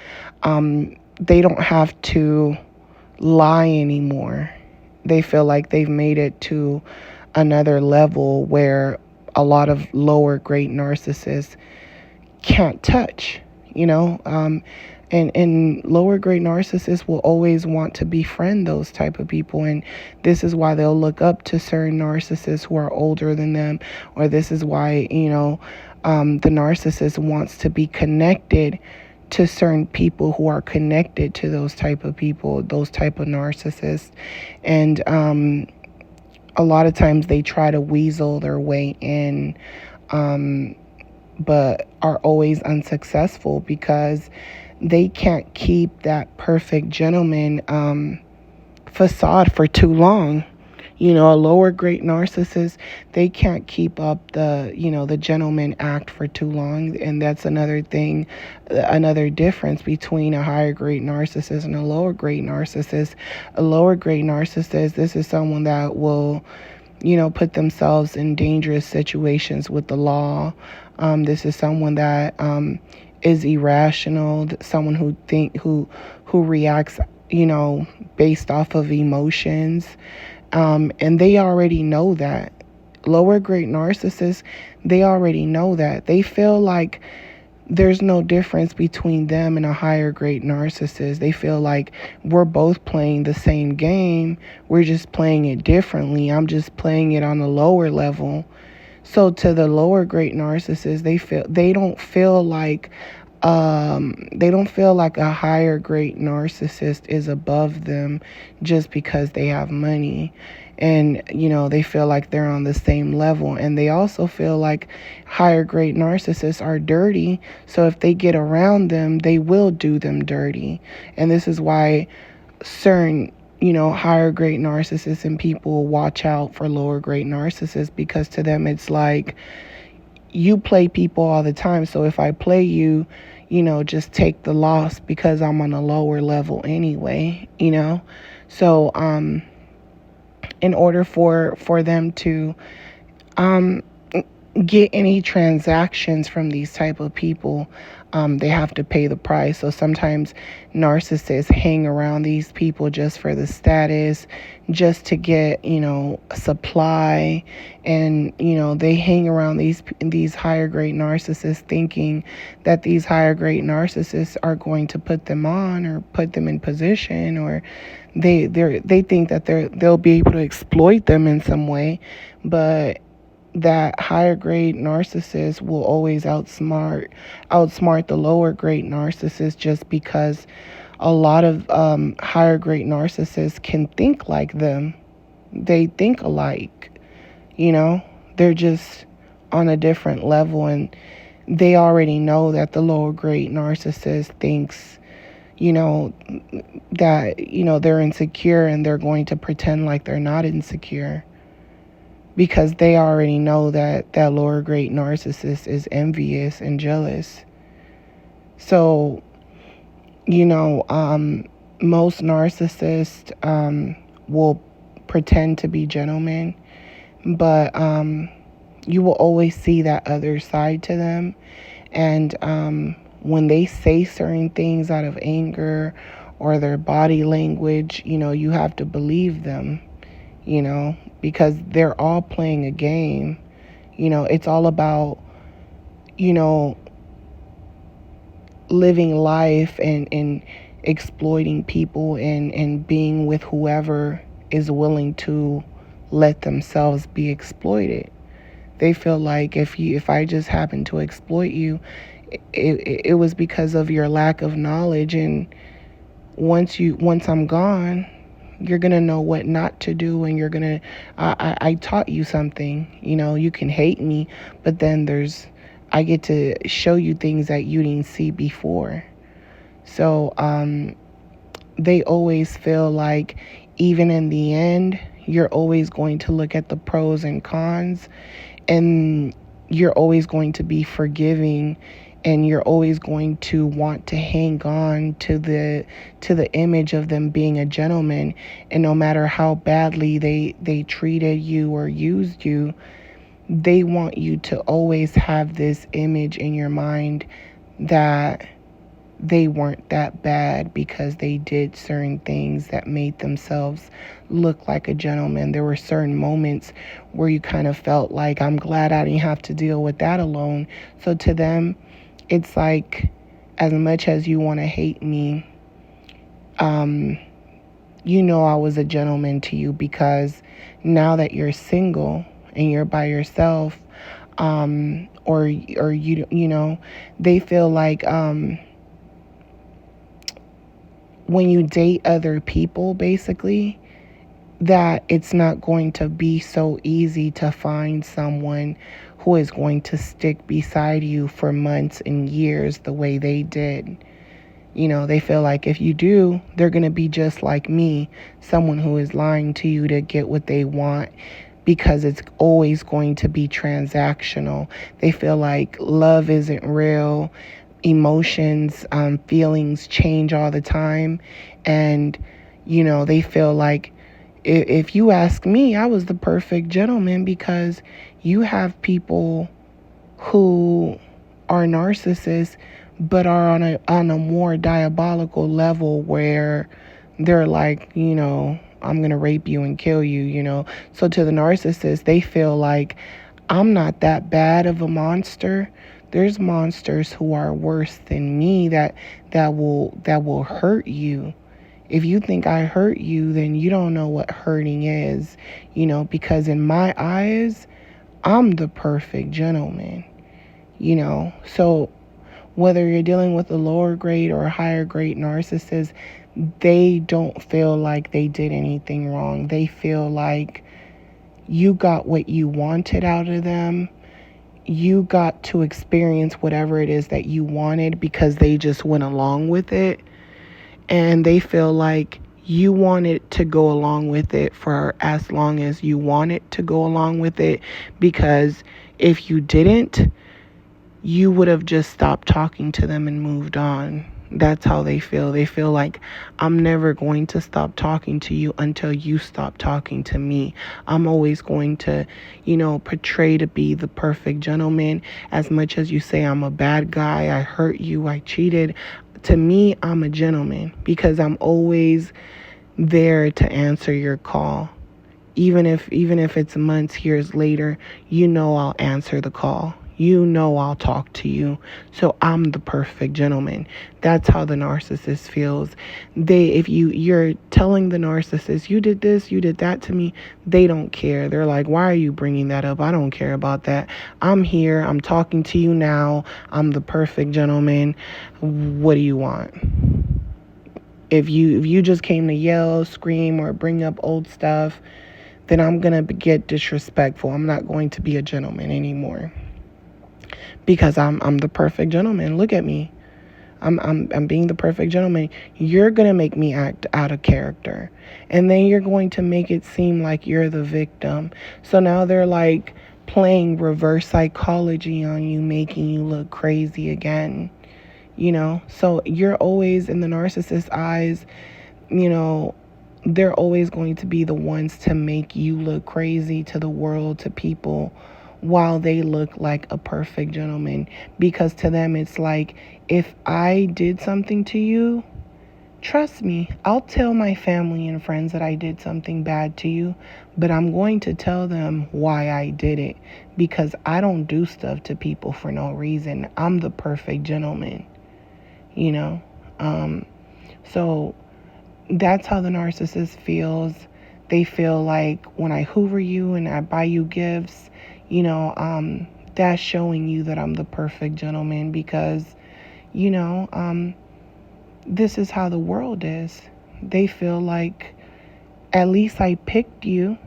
they don't have to lie anymore. They feel like they've made it to another level where a lot of lower grade narcissists can't touch, and lower grade narcissists will always want to befriend those type of people. And this is why they'll look up to certain narcissists who are older than them, or this is why, the narcissist wants to be connected to certain people who are connected to those type of people, those type of narcissists. And a lot of times they try to weasel their way in, but are always unsuccessful because they can't keep that perfect gentleman facade for too long. A lower grade narcissist, they can't keep up the gentleman act for too long. And that's another thing, another difference between a higher grade narcissist and a lower grade narcissist. A lower grade narcissist, this is someone that will, put themselves in dangerous situations with the law. This is someone that is irrational, someone who reacts, based off of emotions. And they already know that. Lower grade narcissists, they already know that. They feel like there's no difference between them and a higher grade narcissist. They feel like we're both playing the same game. We're just playing it differently. I'm just playing it on a lower level. So to the lower grade narcissists, they don't feel like a higher grade narcissist is above them just because they have money. And, they feel like they're on the same level. And they also feel like higher grade narcissists are dirty. So if they get around them, they will do them dirty. And this is why certain, higher grade narcissists and people watch out for lower grade narcissists, because to them it's like, you play people all the time. So if I play you, just take the loss because I'm on a lower level anyway, So in order for them to get any transactions from these type of people, they have to pay the price. So sometimes narcissists hang around these people just for the status, just to get, supply. And, they hang around these higher grade narcissists thinking that these higher grade narcissists are going to put them on or put them in position, or they think that they'll be able to exploit them in some way. But that higher grade narcissist will always outsmart the lower grade narcissist, just because a lot of higher grade narcissists can think like them. They think alike, they're just on a different level, and they already know that the lower grade narcissist thinks, that, they're insecure, and they're going to pretend like they're not insecure, because they already know that that lower grade narcissist is envious and jealous. So, most narcissists will pretend to be gentlemen, but you will always see that other side to them. And when they say certain things out of anger or their body language, you have to believe them, because they're all playing a game. It's all about, living life and exploiting people and being with whoever is willing to let themselves be exploited. They feel like if I just happen to exploit you, it was because of your lack of knowledge, and once I'm gone, You're going to know what not to do, and you're going to, I taught you something. You can hate me, but then I get to show you things that you didn't see before. So, they always feel like even in the end, you're always going to look at the pros and cons, and you're always going to be forgiving, and you're always going to want to hang on to the image of them being a gentleman. And no matter how badly they treated you or used you, they want you to always have this image in your mind that they weren't that bad because they did certain things that made themselves look like a gentleman. There were certain moments where you kind of felt like, I'm glad I didn't have to deal with that alone. So to them, it's like, as much as you want to hate me, I was a gentleman to you, because now that you're single and you're by yourself, or they feel like, when you date other people, basically, that it's not going to be so easy to find someone who is going to stick beside you for months and years the way they did. They feel like if you do, they're going to be just like me, someone who is lying to you to get what they want, because it's always going to be transactional. They feel like love isn't real. Emotions, feelings change all the time. And, they feel like, if you ask me, I was the perfect gentleman, because you have people who are narcissists, but are on a more diabolical level, where they're like, I'm going to rape you and kill you. So to the narcissist, they feel like, I'm not that bad of a monster. There's monsters who are worse than me that will hurt you. If you think I hurt you, then you don't know what hurting is, because in my eyes, I'm the perfect gentleman, So whether you're dealing with a lower grade or a higher grade narcissist, they don't feel like they did anything wrong. They feel like you got what you wanted out of them. You got to experience whatever it is that you wanted, because they just went along with it. And they feel like you wanted to go along with it for as long as you wanted to go along with it, because if you didn't, you would have just stopped talking to them and moved on. That's how they feel. They feel like, I'm never going to stop talking to you until you stop talking to me. I'm always going to, portray to be the perfect gentleman. As much as you say I'm a bad guy, I hurt you, I cheated, to me, I'm a gentleman, because I'm always there to answer your call. Even if it's months, years later, I'll answer the call. I'll talk to you. So I'm the perfect gentleman. That's how the narcissist feels. If you're telling the narcissist, you did this, you did that to me, they don't care. They're like, why are you bringing that up? I don't care about that. I'm here. I'm talking to you now. I'm the perfect gentleman. What do you want? If you just came to yell, scream, or bring up old stuff, then I'm going to get disrespectful. I'm not going to be a gentleman anymore. Because I'm the perfect gentleman. Look at me. I'm being the perfect gentleman. You're going to make me act out of character. And then you're going to make it seem like you're the victim. So now they're like playing reverse psychology on you, making you look crazy again. So you're always, in the narcissist's eyes, they're always going to be the ones to make you look crazy to the world, to people, while they look like a perfect gentleman. Because to them, it's like, if I did something to you, trust me, I'll tell my family and friends that I did something bad to you, but I'm going to tell them why I did it, because I don't do stuff to people for no reason. I'm the perfect gentleman, So that's how the narcissist feels. They feel like, when I hoover you and I buy you gifts, that's showing you that I'm the perfect gentleman, because, this is how the world is. They feel like At least I picked you,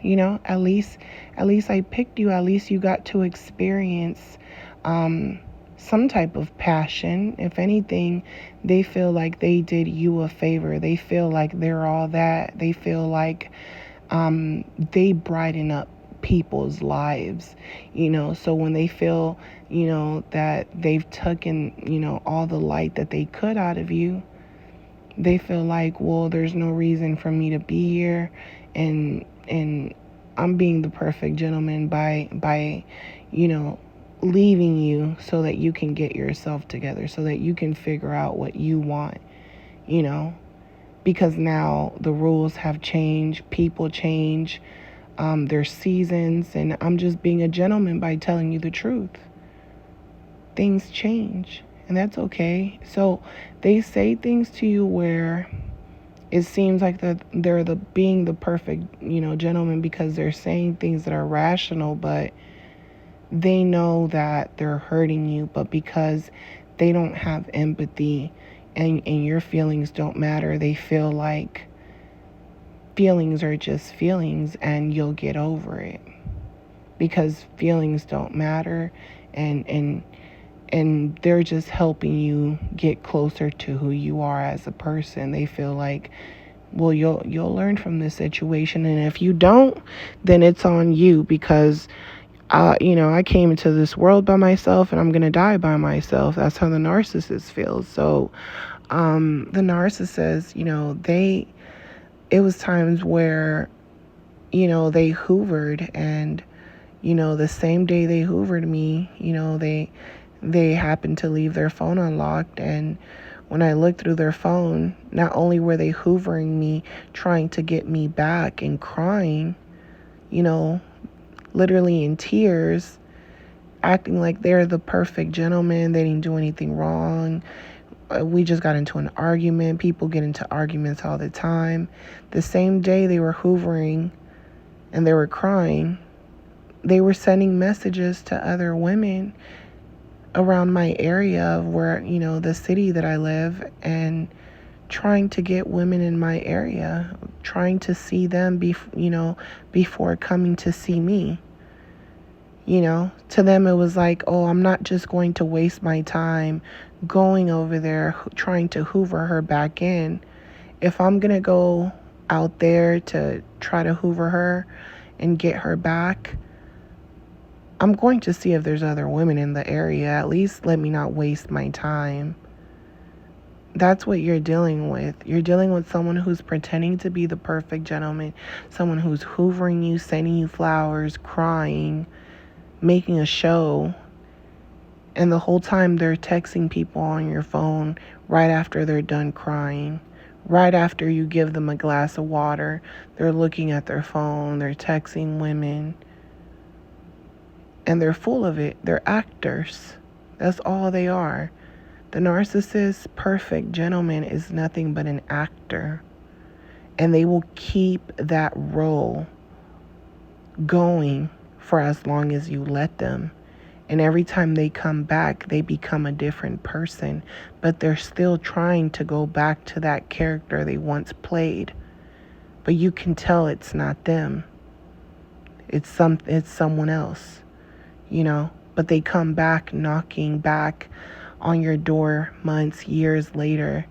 at least I picked you. At least you got to experience some type of passion. If anything, they feel like they did you a favor. They feel like they're all that. They feel like they brighten up people's lives, so when they feel, that they've taken, all the light that they could out of you, they feel like, well, there's no reason for me to be here, and I'm being the perfect gentleman by leaving you so that you can get yourself together, so that you can figure out what you want, you know because now the rules have changed, people change, there's seasons, and I'm just being a gentleman by telling you the truth. Things change, and that's okay. So they say things to you where it seems like they're the being the perfect, gentleman, because they're saying things that are rational, but they know that they're hurting you, but because they don't have empathy, and your feelings don't matter, they feel like feelings are just feelings and you'll get over it, because feelings don't matter, and they're just helping you get closer to who you are as a person. They feel like, well, you'll learn from this situation, and if you don't, then it's on you, because I came into this world by myself and I'm going to die by myself. That's how the narcissist feels. So the narcissist, it was times where, they hoovered, and, the same day they hoovered me, they happened to leave their phone unlocked. And when I looked through their phone, not only were they hoovering me, trying to get me back and crying, literally in tears, acting like they're the perfect gentleman. They didn't do anything wrong. We just got into an argument. People get into arguments all the time. The same day they were hoovering and they were crying, they were sending messages to other women around my area of where, the city that I live, and trying to get women in my area, trying to see them before coming to see me. To them it was like, oh, I'm not just going to waste my time going over there trying to hoover her back in. If I'm going to go out there to try to hoover her and get her back, I'm going to see if there's other women in the area. At least let me not waste my time. That's what you're dealing with. You're dealing with someone who's pretending to be the perfect gentleman, someone who's hoovering you, sending you flowers, crying, making a show, and the whole time they're texting people on your phone right after they're done crying. Right after you give them a glass of water, they're looking at their phone, they're texting women, and they're full of it. They're actors. That's all they are. The narcissist, perfect gentleman, is nothing but an actor, and they will keep that role going for as long as you let them. And every time they come back, they become a different person, but they're still trying to go back to that character they once played. But you can tell it's not them. It's someone else, But they come back, knocking back on your door months, years later,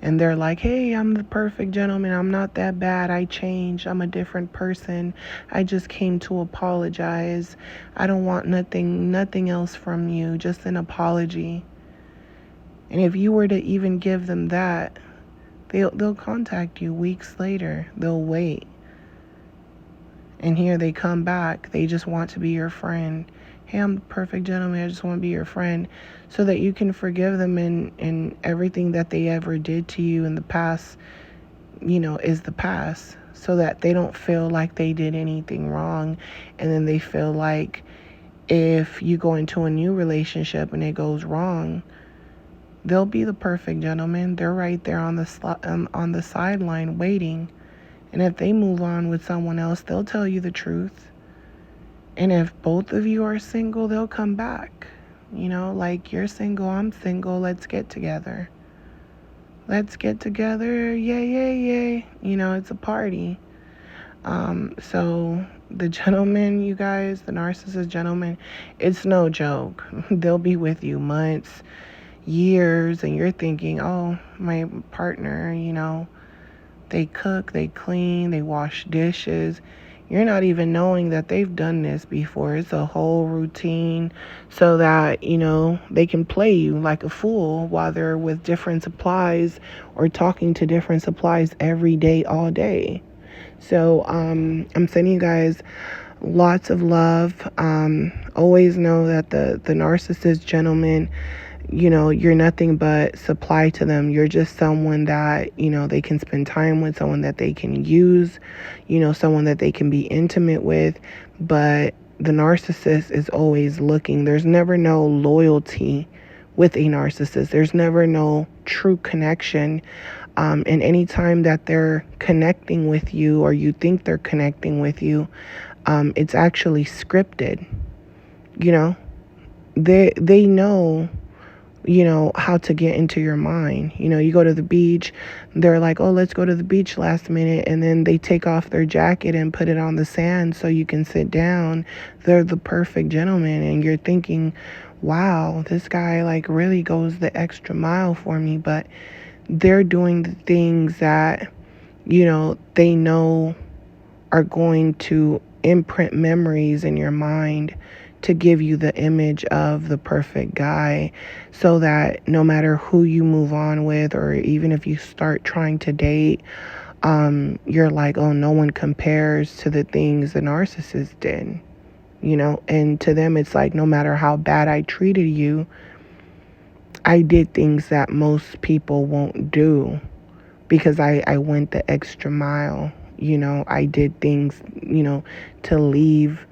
and they're like, hey, I'm the perfect gentleman. I'm not that bad. I changed. I'm a different person. I just came to apologize. I don't want nothing else from you, just an apology. And if you were to even give them that, they'll contact you weeks later. They'll wait. And here they come back. They just want to be your friend. Hey, I'm the perfect gentleman. I just want to be your friend, so that you can forgive them, and everything that they ever did to you in the past, is the past, so that they don't feel like they did anything wrong. And then they feel like if you go into a new relationship and it goes wrong, they'll be the perfect gentleman. They're right there on the sideline waiting. And if they move on with someone else, they'll tell you the truth. And if both of you are single, they'll come back. Like, you're single, I'm single, let's get together. Let's get together, yay, yay, yay. It's a party. So the gentleman, you guys, the narcissist gentleman, it's no joke. They'll be with you months, years, and you're thinking, oh, my partner, they cook, they clean, they wash dishes. You're not even knowing that they've done this before. It's a whole routine so that, they can play you like a fool while they're with different supplies or talking to different supplies every day, all day. So I'm sending you guys lots of love. Always know that the narcissist gentleman, you're nothing but supply to them. You're just someone that, they can spend time with, someone that they can use, someone that they can be intimate with. But the narcissist is always looking. There's never no loyalty with a narcissist. There's never no true connection. And any time that they're connecting with you or you think they're connecting with you, it's actually scripted. They know how to get into your mind. You go to the beach, they're like, oh, let's go to the beach last minute. And then they take off their jacket and put it on the sand so you can sit down. They're the perfect gentleman. And you're thinking, wow, this guy like really goes the extra mile for me. But they're doing the things that, they know are going to imprint memories in your mind to give you the image of the perfect guy, so that no matter who you move on with, or even if you start trying to date, you're like, oh, no one compares to the things the narcissist did, and to them it's like, no matter how bad I treated you, I did things that most people won't do because I went the extra mile. I did things, to leave,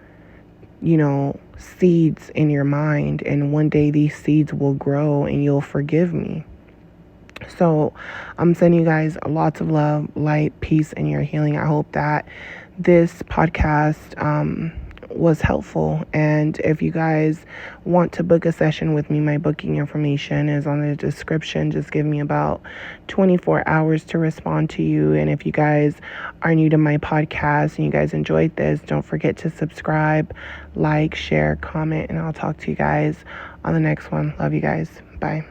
seeds in your mind, and one day these seeds will grow and you'll forgive me. So I'm sending you guys lots of love, light, peace, and your healing. I hope that this podcast was helpful. And if you guys want to book a session with me, my booking information is on the description. Just give me about 24 hours to respond to you. And if you guys are new to my podcast and you guys enjoyed this, don't forget to subscribe, like, share, comment, and I'll talk to you guys on the next one. Love you guys. Bye.